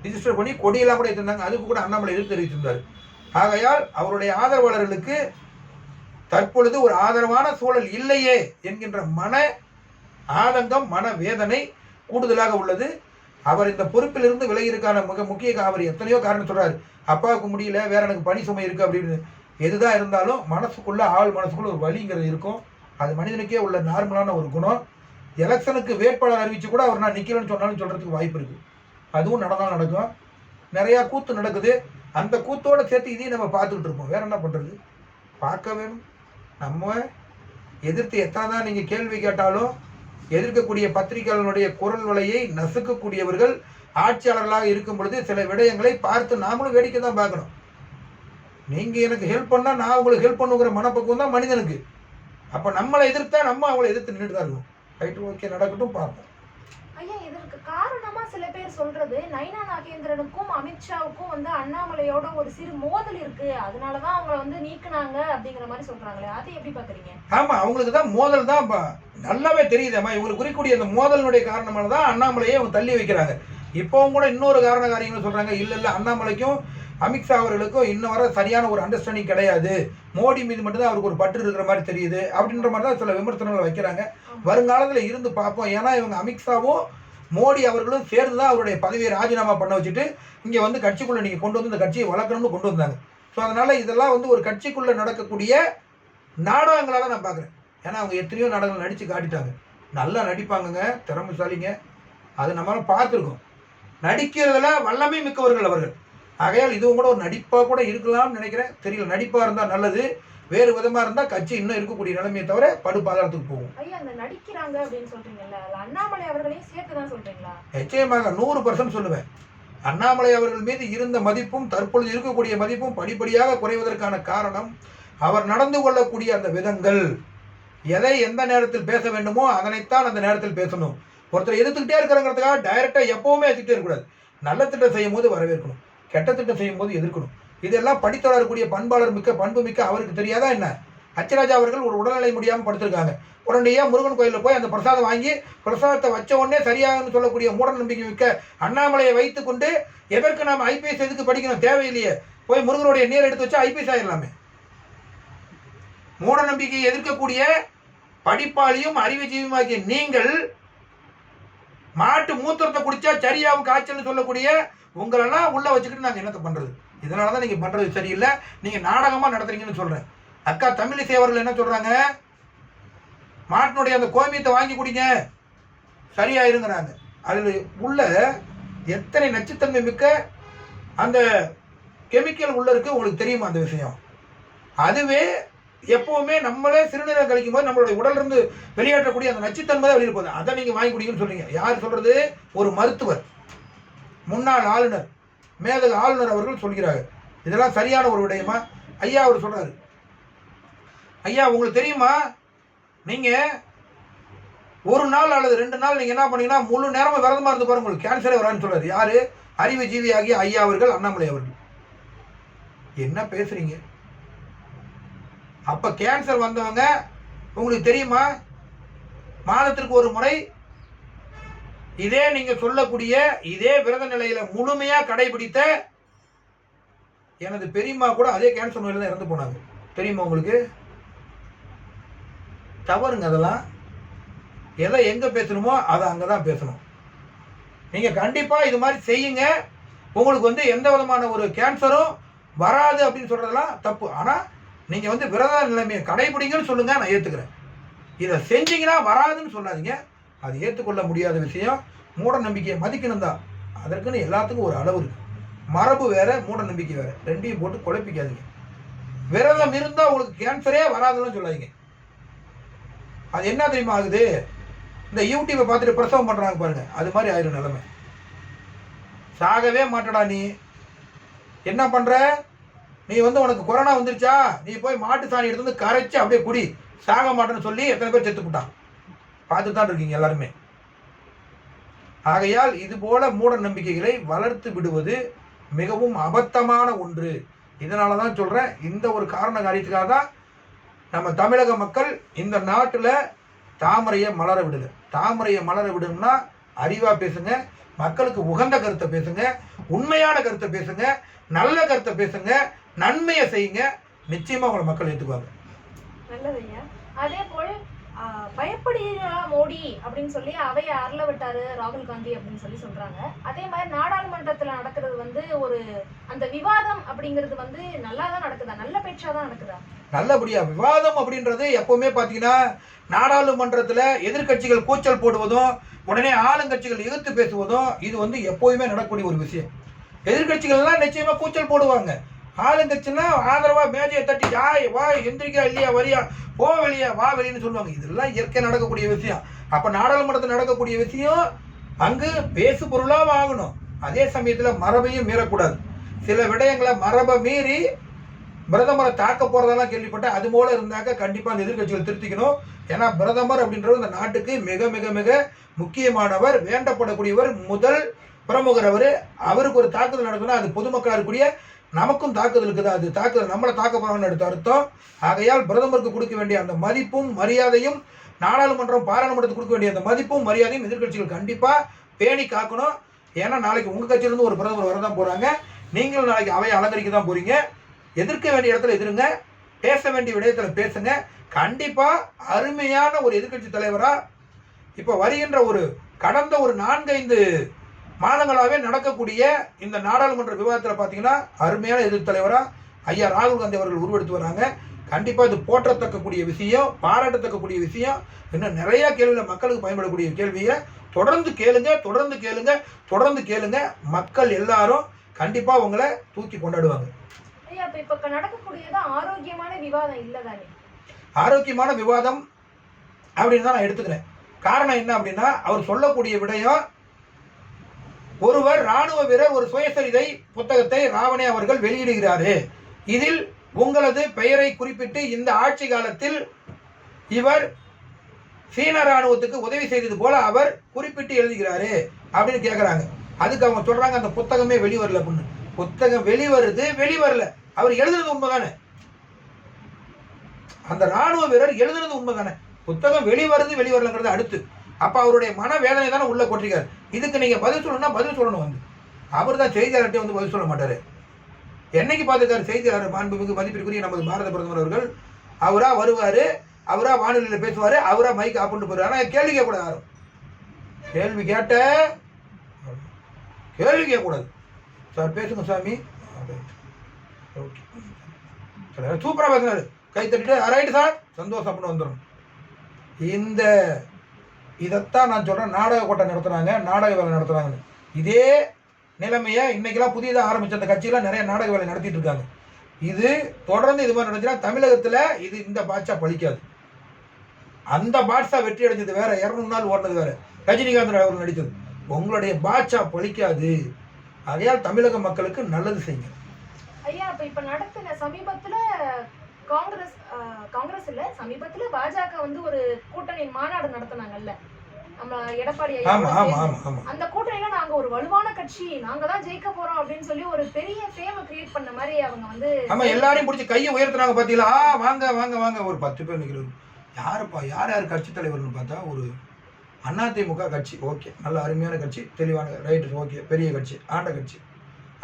ரிஜிஸ்டர் பண்ணி கொடியெல்லாம் கூட எடுத்திருந்தாங்க. அதுக்கு கூட அண்ணாமலை எதிர்த்து தெரிவித்திருந்தார். ஆகையால் அவருடைய ஆதரவாளர்களுக்கு தற்பொழுது ஒரு ஆதரவான சூழல் இல்லையே என்கின்ற மன ஆதங்கம், மன வேதனை கூடுதலாக உள்ளது. அவர் இந்த பொறுப்பிலிருந்து விலகியிருக்கான மிக முக்கிய அவர் எத்தனையோ காரணம் சொல்றாரு. அப்பாவுக்கு முடியல, வேற எனக்கு பணி சுமை இருக்கு அப்படின்னு. எதுதான் இருந்தாலும் மனசுக்குள்ள மனசுக்குள்ள ஒரு வலிங்கிறது இருக்கும். அது மனிதனுக்கே உள்ள நார்மலான ஒரு குணம். எலெக்ஷனுக்கு வேட்பாளர் அறிவிச்சு கூட அவர் நான் நிற்கலன்னு சொன்னாலும் சொல்கிறதுக்கு வாய்ப்பு இருக்குது. அதுவும் நடந்தாலும் நடக்கும். நிறையா கூத்து நடக்குது. அந்த கூத்தோடு சேர்த்து இதையும் நம்ம பார்த்துக்கிட்டு இருப்போம். வேறு என்ன பண்ணுறது? பார்க்க வேணும். நம்ம எதிர்த்து எத்தனை தான் நீங்கள் கேள்வி கேட்டாலும் எதிர்க்கக்கூடிய பத்திரிகையாளர்களுடைய குரல் வலையை நசுக்கக்கூடியவர்கள் ஆட்சியாளர்களாக இருக்கும் பொழுது சில விடயங்களை பார்த்து நாமளும் வேடிக்கை தான் பார்க்கணும். நீங்கள் எனக்கு ஹெல்ப் பண்ணால் நான் உங்களுக்கு ஹெல்ப் பண்ணுங்கிற மனப்பக்குவம் தான் மனிதனுக்கு. அப்போ நம்மளை எதிர்த்தா நம்ம அவங்களை எதிர்த்து நின்றுட்டு தான் இருக்கும். ரைட்டு, ஓகே, நடக்கட்டும், பார்ப்போம். ஐயா இதற்கு காரணமா சில பேர் சொல்றது நைனா நாகேந்திரனுக்கும் அமித்ஷாவுக்கும் அண்ணாமலையோட ஒரு சிறு மோதல் இருக்கு, அதனாலதான் அவங்களை நீக்கினாங்க அப்படிங்கிற மாதிரி சொல்றாங்களே, அதை எப்படி பாக்குறீங்க? ஆமா, அவங்களுக்கு தான் மோதல் தான் நல்லாவே தெரியுதேம்மா. இவங்களுக்கு குறிக்கூடிய அந்த மோதலினுடைய காரணமால தான் அண்ணாமலையை அவங்க தள்ளி வைக்கிறாங்க. இப்போவும் கூட இன்னொரு காரணம் சொல்றாங்க, இல்லை அண்ணாமலைக்கும் அமித்ஷா அவர்களுக்கும் இன்னும் வர சரியான ஒரு அண்டர்ஸ்டாண்டிங் கிடையாது, மோடி மீது மட்டும்தான் அவருக்கு ஒரு பற்று இருக்கிற மாதிரி தெரியுது அப்படின்ற மாதிரி தான் சில விமர்சனங்களை வைக்கிறாங்க. வருங்காலத்தில் இருந்து பார்ப்போம். ஏன்னா இவங்க அமித்ஷாவும் மோடி அவர்களும் சேர்ந்து தான் அவருடைய பதவியை ராஜினாமா பண்ண வச்சுட்டு இங்கே கட்சிக்குள்ளே நீங்கள் கொண்டு வந்து இந்த கட்சியை வளர்க்கணும்னு கொண்டு வந்தாங்க. ஸோ அதனால் இதெல்லாம் ஒரு கட்சிக்குள்ளே நடக்கக்கூடிய நாடகங்களாக தான் நான் பார்க்குறேன். ஏன்னா அவங்க எத்தனையோ நாடகங்கள் நடித்து காட்டிட்டாங்க. நல்லா நடிப்பாங்கங்க, திறமைசாலிங்க, அது நம்மளால் பார்த்துருக்கோம். நடிக்கிறதுல வல்லமை மிக்கவர்கள் அவர்கள். ஆகையால் இதுவும் கூட ஒரு நடிப்பாக கூட இருக்கலாம்னு நினைக்கிறேன். தெரியல, நடிப்பாக இருந்தால் நல்லது, வேறு விதமாக இருந்தால் கட்சி இன்னும் இருக்கக்கூடிய நிலைமையை தவிர படுபாதாரத்துக்கு போகும். நடிக்கிறாங்க அப்படின்னு சொல்றீங்கல்ல, அண்ணாமலை அவர்களையும் சேர்த்து தான் சொல்றீங்களா? நிச்சயமாக 100% சொல்லுவேன். அண்ணாமலை அவர்கள் மீது இருந்த மதிப்பும் தற்பொழுது இருக்கக்கூடிய மதிப்பும் படிப்படியாக குறைவதற்கான காரணம் அவர் நடந்து கொள்ளக்கூடிய அந்த விதங்கள். எதை எந்த நேரத்தில் பேச வேண்டுமோ அதனைத்தான் அந்த நேரத்தில் பேசணும். ஒருத்தர் எதிர்த்துக்கிட்டே இருக்கிறங்கிறதுக்காக டைரக்டாக எப்பவுமே எதிர்த்துட்டே இருக்கக்கூடாது. நல்ல திட்டம் செய்யும் போது வரவேற்கணும், கெட்ட திட்டம் செய்யும் போது எதிர்க்கணும். இதெல்லாம் படித்தவரக்கூடிய பண்பாளர் மிக்க பண்பு மிக்க அவருக்கு தெரியாதா என்ன? அச்சராஜா அவர்கள் ஒரு உடல்நிலை முடியாமல் படுத்திருக்காங்க. உடனடியாக முருகன் கோயிலில் போய் அந்த பிரசாதம் வாங்கி பிரசாதத்தை வச்ச உடனே சரியாகன்னு சொல்லக்கூடிய மூட நம்பிக்கை மிக்க அண்ணாமலையை வைத்துக்கொண்டு எதற்கு நாம் ஐபிஎஸ் எதுக்கு படிக்கணும்? தேவையில்லையே, போய் முருகனுடைய நீர் எடுத்து வச்சா ஐபிஎஸ் ஆகிடலாமே. மூட நம்பிக்கையை எதிர்க்கக்கூடிய படிப்பாளியும் அறிவுஜீவியுமாகிய நீங்கள் மாட்டு மூத்திரத்தை குடிச்சா சரியாகும் காய்ச்சல்னு சொல்லக்கூடிய உங்களெல்லாம் உள்ள வச்சுக்கிட்டு நாங்கள் என்னத்தை பண்ணுறது? இதனால தான் நீங்கள் பண்ணுறது சரியில்லை, நீங்கள் நாடகமாக நடத்துறீங்கன்னு சொல்கிறேன். அக்கா தமிழிசை அவர்கள் என்ன சொல்கிறாங்க? மாட்டினுடைய அந்த கோமியத்தை வாங்கி குடிங்க சரியாயிருங்கிறாங்க. அதில் உள்ள எத்தனை நச்சுத்தன்மை மிக்க அந்த கெமிக்கல் உள்ள இருக்கு உங்களுக்கு தெரியுமா அந்த விஷயம்? அதுவே எப்பவுமே நம்மளே சிறுநீரகம் கழிக்கும் போது நம்மளுடைய உடல்ல இருந்து வெளியேற்றக்கூடிய அந்த நச்சுத்தன்மை தான் வெளியே போகுது. அதை நீங்க வாங்கி குடிக்கணும்னு சொல்றீங்க. யார் சொல்றது? ஒரு மருத்துவர், முன்னாள் ஆளுநர், மேதகு ஆளுநர் அவர்கள் சொல்கிறார்கள். இதெல்லாம் சரியான ஒரு விடயமா? ஐயா அவர் சொல்றாரு, ஐயா உங்களுக்கு தெரியுமா, நீங்க ஒரு நாள் அல்லது 2 நாள் நீங்க என்ன பண்ணீங்கன்னா முழு நேரமும் விரதமா இருந்து பாருங்க, உங்களுக்கு கேன்சரே வரான்னு சொல்றாரு. யாரு? அறிவுஜீவி ஆகிய ஐயா அவர்கள், அண்ணாமலை அவர்கள். என்ன பேசுறீங்க? அப்ப கேன்சர் வந்தவங்க உங்களுக்கு தெரியுமா, மாதத்திற்கு ஒரு முறை இதே நீங்க சொல்லக்கூடிய இதே விரத நிலையில முழுமையா கடைபிடித்த எனது பெரியம்மா கூட அதே கேன்சர் நோயில தான் இறந்து போனாங்க. தெரியுமா உங்களுக்கு? தவறுங்க அதெல்லாம். எதை எங்க பேசணுமோ அதை அங்கதான் பேசணும். நீங்க கண்டிப்பா இது மாதிரி செய்யுங்க. உங்களுக்கு எந்த விதமான ஒரு கேன்சரும் வராது அப்படின்னு சொல்றதெல்லாம் தப்பு. ஆனா நீங்க விரத நிலைமையை கடைபிடிங்கன்னு சொல்லுங்க, நான் ஏத்துக்கிறேன். இதை செஞ்சீங்கன்னா வராதுன்னு சொல்லாதீங்க. அது ஏற்றுக்கொள்ள முடியாத விஷயம். மூட நம்பிக்கையை மதிக்கணும் தான். அதற்குன்னு எல்லாத்துக்கும் ஒரு அளவு இருக்கு. மரபு வேற, மூட நம்பிக்கை வேற. ரெண்டையும் போட்டு குழப்பிக்காதீங்க. விரதம் இருந்தா உங்களுக்கு கேன்சரே வராதுன்னு சொல்லாதீங்க. அது என்ன தெரியுமா ஆகுது? இந்த யூடியூப்பை பார்த்துட்டு பிரசவம் பண்றாங்க பாருங்க, அது மாதிரி ஆயிரும் நிலைமை. சாகவே மாட்டடா நீ, என்ன பண்ற நீ? உனக்கு கொரோனா வந்துருச்சா, நீ போய் மாட்டு சாணி எடுத்து கரைச்சு அப்படியே குடி, சாக மாட்டேன்னு சொல்லி எத்தனை பேர் செத்து போட்டான். பார்த்து தான் இருக்கீங்க எல்லாருமே. ஆகையால் இது போல மூட நம்பிக்கைகளை வளர்த்து விடுவது மிகவும் அபத்தமான ஒன்று. இதனால தான் சொல்றேன், இந்த ஒரு காரண காரியத்துக்காக தான் நம்ம தமிழக மக்கள் இந்த நாட்டில் தாமரையை மலர விடல. தாமரையை மலர விடணும்னா அறிவா பேசுங்க, மக்களுக்கு உகந்த கருத்தை பேசுங்க, உண்மையான கருத்தை பேசுங்க, நல்ல கருத்தை பேசுங்க, நன்மையை செய்யுங்க. நிச்சயமா உங்களை மக்கள் ஏற்றுக்குவாங்க. நல்லது ஐயா. அதே போல் பயப்படுகிறா மோடி அப்படின்னு சொல்லி அவையை அருள விட்டாரு ராகுல் காந்தி அப்படின்னு சொல்லி சொல்றாங்க. அதே மாதிரி நாடாளுமன்றத்துல நடக்கிறது ஒரு அந்த விவாதம் அப்படிங்கிறது நல்லா தான் நடக்குதா, நல்ல பேச்சா தான் நடக்குதா? நல்லபடியா விவாதம் அப்படின்றது எப்பவுமே பாத்தீங்கன்னா நாடாளுமன்றத்துல எதிர்கட்சிகள் கூச்சல் போடுவதும் உடனே ஆளுங்கட்சிகள் எதிர்த்து பேசுவதும் இது எப்போதுமே நடக்கக்கூடிய ஒரு விஷயம். எதிர்கட்சிகள்லாம் நிச்சயமா கூச்சல் போடுவாங்க. ஆளுங்கட்சின்னா ஆதரவா மேஜையை தட்டி யாய் வா எந்திரிக்கா இல்லையா வரியா போ வெளியா வா வெளின்னு சொல்லுவாங்க. இதெல்லாம் இயற்கை நடக்கக்கூடிய விஷயம். அப்ப நாடாளுமன்றத்தில் நடக்கக்கூடிய விஷயம் அங்கு பேசு பொருளா ஆகணும். அதே சமயத்துல மரபையும் மீறக்கூடாது. சில விடயங்களை மரபை மீறி பிரதமரை தாக்க போறதெல்லாம் கேள்விப்பட்டேன். அது போல இருந்தாக்க கண்டிப்பா அந்த எதிர்கட்சிகள் திருத்திக்கணும். ஏன்னா பிரதமர் அப்படின்றது இந்த நாட்டுக்கு மிக மிக மிக முக்கியமானவர், வேண்டப்படக்கூடியவர், முதல் பிரமுகர். அவருக்கு ஒரு தாக்குதல் நடக்குதுன்னா அது பொதுமக்களா இருக்கக்கூடிய நமக்கும் தாக்குதல் இருக்குது. அது தாக்குதல் நம்மளை தாக்க போறாங்கன்னு எடுத்த அர்த்தம். ஆகையால் பிரதமருக்கு கொடுக்க வேண்டிய அந்த மதிப்பும் மரியாதையும், நாடாளுமன்றம் பாராளுமன்றத்துக்கு கொடுக்க வேண்டிய அந்த மதிப்பும் மரியாதையும் எதிர்கட்சிகள் கண்டிப்பா பேணி காக்கணும். ஏன்னா நாளைக்கு உங்க கட்சியிலிருந்து ஒரு பிரதமர் வரதான் போறாங்க. நீங்களும் நாளைக்கு அவையை அலங்கரிக்க தான் போறீங்க. எதிர்க்க வேண்டிய இடத்துல எதிருங்க, பேச வேண்டிய விடயத்துல பேசுங்க. கண்டிப்பா அருமையான ஒரு எதிர்கட்சி தலைவரா இப்ப வருகின்ற கடந்த 4-5 மாதங்களாகவே நடக்கக்கூடிய இந்த நாடாளுமன்ற விவாதத்தில் பார்த்தீங்கன்னா அருமையான எதிர்த்து தலைவரா ஐயா ராகுல் காந்தி அவர்கள் உருவெடுத்து வராங்க. கண்டிப்பா இது போற்றத்தக்கக்கூடிய விஷயம், பாராட்டத்தக்கக்கூடிய விஷயம். இன்னும் நிறைய கேள்வியில் மக்களுக்கு பயன்படக்கூடிய கேள்வியை தொடர்ந்து கேளுங்க, தொடர்ந்து கேளுங்க, தொடர்ந்து கேளுங்க. மக்கள் எல்லாரும் கண்டிப்பா உங்களை தூக்கி கொண்டாடுவாங்க. இப்ப நடக்கக்கூடியது ஆரோக்கியமான விவாதம் இல்லதானே? ஆரோக்கியமான விவாதம் அப்படின்னு தான் நான் எடுத்துக்கிறேன். காரணம் என்ன அப்படின்னா, அவர் சொல்லக்கூடிய விடயம், ஒருவர் ராணுவ வீரர் ஒரு சுயசரிதை புத்தகத்தை ராவணே அவர்கள் வெளியிடுகிறாரு. இதில் உங்களது பெயரை குறிப்பிட்டு இந்த ஆட்சி காலத்தில் இவர் சீன ராணுவத்துக்கு உதவி செய்தது போல அவர் குறிப்பிட்டு எழுதுகிறாரு அப்படின்னு கேட்குறாங்க. அதுக்கு அவங்க சொல்றாங்க அந்த புத்தகமே வெளிவரல அப்படின்னு. புத்தகம் வெளிவருது, வெளிவரல. அவர் எழுதுறது உண்மைதானே? அந்த ராணுவ வீரர் எழுதுறது உண்மைதானே? புத்தகம் வெளிவருது வெளிவரலங்கிறது அடுத்து. அப்ப அவருடைய மன வேதனை தானே உள்ள கொட்டிருக்காரு. இதுக்கு நீங்க பதில் சொல்லணும்னா பதில் சொல்லணும். அவர் தான் செய்தியாளர்கிட்ட பதில் சொல்ல மாட்டாரு. என்னைக்கு பார்த்துருக்காரு செய்தியாளர் மாண்புமிகு மதிப்பிற்குரிய நமது பாரத பிரதமர் அவர்கள்? அவரா வருவாரு, அவரா வானொலியில் பேசுவாரு, அவரா மைக் ஆப் பண்ணிட்டு போறாரு. ஆனா கேள்வி கேட்கக்கூடாது. யாரும் கேள்வி கேட்கக்கூடாது. சார் பேசுங்க சாமி, சூப்பரா பேசுனாரு, கை தட்டிட்டு ரைட்டு சார் சந்தோஷம் அப்படின்னு வந்துடும். இதைத்தான் நான் சொல்றேன். நாடக கோட்டை நடத்துறாங்க, நாடக வேலை நடத்துறாங்கன்னு. இதே நிலைமையை இன்னைக்கெல்லாம் புதியதாக ஆரம்பிச்ச அந்த கட்சியெல்லாம் நிறைய நாடக வேலை நடத்திட்டு இருக்காங்க. இது தொடர்ந்து இது மாதிரி நடந்துச்சுன்னா தமிழகத்தில் இது இந்த பாட்சா பழிக்காது. அந்த பாட்சா வெற்றி அடைஞ்சது வேற, 200 நாள் ஓடினது வேற, ரஜினிகாந்த் அவர்கள் நடித்தது. உங்களுடைய பாட்சா பழிக்காது. ஆகையால் தமிழக மக்களுக்கு நல்லது செய்யுங்க. ஐயா, இப்ப நடத்தின சமீபத்துல காங்கிரஸ் இல்ல, சமீபத்துல பாஜக வந்து ஒரு கூட்டணி மாநாடு நடத்தினாங்கல்ல நம்ம எடப்பாடி ஐயா. அந்த கூட்டணியில நாங்க ஒரு வலுவான கட்சி, நாங்க தான் ஜெயிக்க போறோம் அப்படின்னு சொல்லி ஒரு பெரிய ஃபேம் கிரியேட் பண்ண மாதிரி அவங்க வந்து எல்லாரையும் பிடிச்சி கையை உயர்த்துறாங்க. பாத்தீங்களா? வாங்க வாங்க வாங்க, ஒரு 10 பேர் நிற்கிறது. யாருப்பா யார் கட்சி தலைவர்னு பார்த்தா ஒரு அதிமுக கட்சி. ஓகே, நல்ல அருமையான கட்சி, தெளிவான ரைட்டு, ஓகே, பெரிய கட்சி, ஆண்ட கட்சி.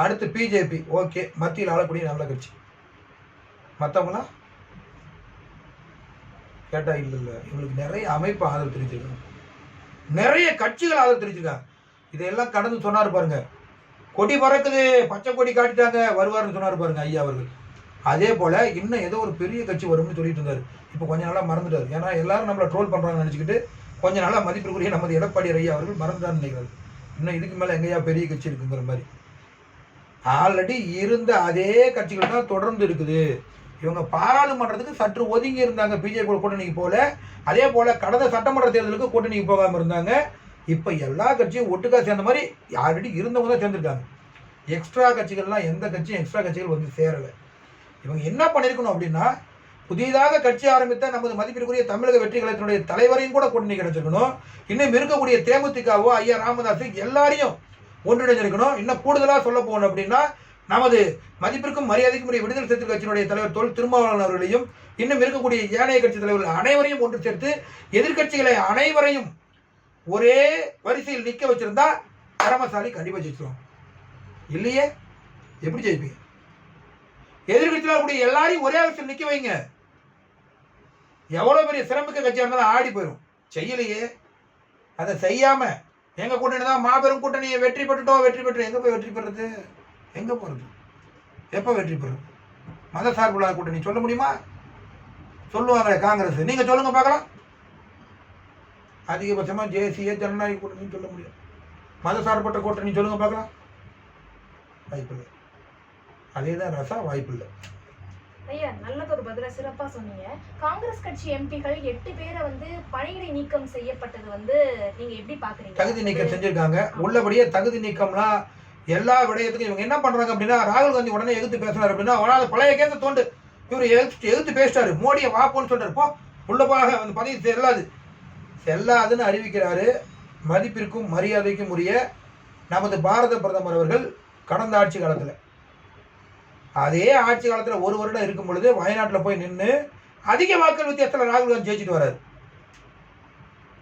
அடுத்து பிஜேபி, ஓகே, மத்தியில் ஆளக்கூடிய நல்ல கட்சி. மற்றவங்களாம் கேட்டா இல்லை, இவங்களுக்கு நிறைய அமைப்பு ஆதரவு தெரிவிச்சிருக்காங்க, நிறைய கட்சிகள் ஆதரவு தெரிவிச்சிருக்காங்க. இதையெல்லாம் கடந்து சொன்னார் பாருங்க, கொடி பறக்குது, பச்சை கொடி காட்டிட்டாங்க, வருவார்னு சொன்னார் பாருங்க ஐயா அவர்கள். அதே போல இன்னும் ஏதோ ஒரு பெரிய கட்சி வரும்னு சொல்லிட்டு இருந்தார். இப்போ கொஞ்ச நாளாக மறந்துட்டார். ஏன்னா எல்லாரும் நம்மளை ட்ரோல் பண்ணுறாங்கன்னு நினச்சிக்கிட்டு கொஞ்ச நாளாக மதிப்பிற்குரிய நமது எடப்பாடி ஐயா அவர்கள் மறந்துட்டான்னு நினைக்கிறார். இன்னும் இதுக்கு மேலே எங்கேயா பெரிய கட்சி இருக்குங்கிற மாதிரி. ஆல்ரெடி இருந்த அதே கட்சிகள் தான் தொடர்ந்து இருக்குது. இவங்க பாராளுமன்றத்துக்கு சற்று ஒதுங்கி இருந்தாங்க, பிஜேபி கூட்டணிக்கு போல. அதே போல் கடந்த சட்டமன்ற தேர்தலுக்கு கூட்டணிக்கு போகாமல் இருந்தாங்க. இப்போ எல்லா கட்சியும் ஒட்டுக்கா சேர்ந்த மாதிரி ஆல்ரெடி இருந்தவங்க தான் சேர்ந்துருக்காங்க. எக்ஸ்ட்ரா கட்சிகள்லாம் எந்த கட்சியும் எக்ஸ்ட்ரா கட்சிகள் வந்து சேரலை. இவங்க என்ன பண்ணியிருக்கணும் அப்படின்னா, புதிதாக கட்சி ஆரம்பித்த நமது மதிப்பிற்குரிய தமிழக வெற்றி கழகத்தினுடைய தலைவரையும் கூட கூட்டணி கிடைச்சிருக்கணும். இன்னும் இருக்கக்கூடிய தேமுதிகவோ ஐயா ராமதாஸ் எல்லாரையும் ஒன்றிணைஞ்சிருக்கணும். இன்னும் கூடுதலாக சொல்ல போகணும் அப்படின்னா, நமது மதிப்பிற்கும் மரியாதைக்கும் உரிய விடுதலை சிறுத்தைகள் கட்சியினுடைய தலைவர் தொல் திருமாவளவன் அவர்களையும் இன்னும் இருக்கக்கூடிய ஏனைய கட்சி தலைவர்கள் அனைவரையும் ஒன்று சேர்த்து எதிர்கட்சிகளை அனைவரையும் ஒரே வரிசையில் நிற்க வச்சிருந்தா திறமசாலி கண்டிப்பாக ஜெயிச்சிருவோம். இல்லையே எப்படி ஜெயிப்பீங்க? எதிர்கட்சியில் கூடிய எல்லாரையும் ஒரே வரிசையில் நிற்க வைங்க. எவ்வளோ பெரிய சிறப்புக்க கட்சியாக இருந்தாலும் ஆடி போயிடும். செய்யலையே, அதை செய்யாம எங்க கூட்டணி தான் மாபெரும் கூட்டணியை வெற்றி பெற்றுட்டோம், வெற்றி பெற்று எங்க போய் வெற்றி பெறுறது? எங்க போறது? எப்போ வெற்றி பெறும்? மத சார்புள்ள கூட்டணி சொல்ல முடியுமா? சொல்லுவாங்க காங்கிரஸ். நீங்க சொல்லுங்க பார்க்கலாம். அதிகபட்சமா தேசிய ஜனநாயக கூட்டணி சொல்ல முடியும். மத சார்பற்ற கூட்டணி சொல்லுங்க பார்க்கலாம். வாய்ப்பில்லை. அதேதான் ரசா, வாய்ப்பில்லை. ஐயா, நல்லதொரு பதில சிறப்பா சொன்னீங்க. காங்கிரஸ் கட்சி எம்பிக்கள் 8 பேரை வந்து பணியிடை நீக்கம் செய்யப்பட்டது வந்து நீங்க எப்படி பாக்குறீங்க? தகுதி நீக்கம் செஞ்சிருக்காங்க. உள்ளபடியே தகுதி நீக்கம்லாம் எல்லா விடயத்துக்கும் இவங்க என்ன பண்றாங்க அப்படின்னா, ராகுல் காந்தி உடனே எதிர்த்து பேசினார் அப்படின்னா, பழைய கேச தோண்டு இவர் எதிர்த்து பேசிட்டாரு, மோடியை வாப்போன்னு சொல்றாரு, போ உள்ள போக அந்த பதவி செல்லாதுன்னு அறிவிக்கிறாரு. மதிப்பிற்கும் மரியாதைக்கும் உரிய நமது பாரத பிரதமர் அவர்கள் கடந்த ஆட்சி காலத்தில், அதே ஆட்சி காலத்தில் 1 வருடம் இருக்கும் பொழுது வயநாட்டில் போய் நின்று அதிக வாக்குகள் வித்தியாசத்தில் ராகுல் காந்தி ஜெயிச்சுட்டு வர்றாரு.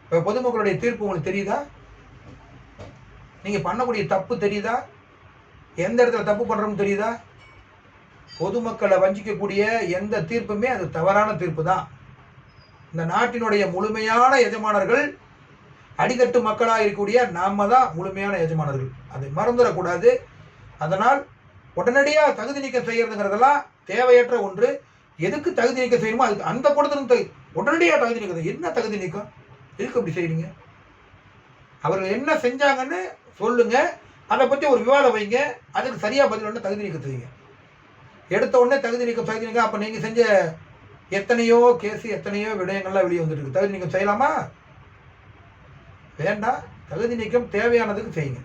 இப்போ பொதுமக்களுடைய தீர்ப்பு உங்களுக்கு தெரியுதா? நீங்கள் பண்ணக்கூடிய தப்பு தெரியுதா? எந்த இடத்துல தப்பு பண்ணுறோம்னு தெரியுதா? பொதுமக்களை வஞ்சிக்கக்கூடிய எந்த தீர்ப்புமே அது தவறான தீர்ப்பு தான். இந்த நாட்டினுடைய முழுமையான எஜமானர்கள் அடித்தட்டு மக்களாக இருக்கக்கூடிய நாம தான் முழுமையான எஜமானர்கள். அதை மறந்துடக்கூடாது. அதனால் உடனடியாக தகுதி நீக்கம் செய்யறதுங்கிறதெல்லாம் தேவையற்ற ஒன்று. எதுக்கு தகுதி நீக்கம் செய்யணுமோ அதுக்கு அந்த கூட்டத்தில் உடனடியாக தகுதி நீக்கம். என்ன தகுதி நீக்கம்? எதுக்கு அப்படி செய்யறீங்க? அவர்கள் என்ன செஞ்சாங்கன்னு சொல்லுங்க, அதை பற்றி ஒரு விவாதம் வைங்க, அதுக்கு சரியாக பதில் ஒன்று தகுதி நீக்கம் செய்யுங்க. எடுத்த உடனே தகுதி நீக்கம். அப்போ நீங்கள் செஞ்ச எத்தனையோ கேஸு, எத்தனையோ விடயங்கள்லாம் வெளியே வந்துட்டு இருக்கு. தகுதி நீக்கம் செய்யலாமா? வேண்டாம். தகுதி நீக்கம் தேவையானதுக்கு செய்யுங்க.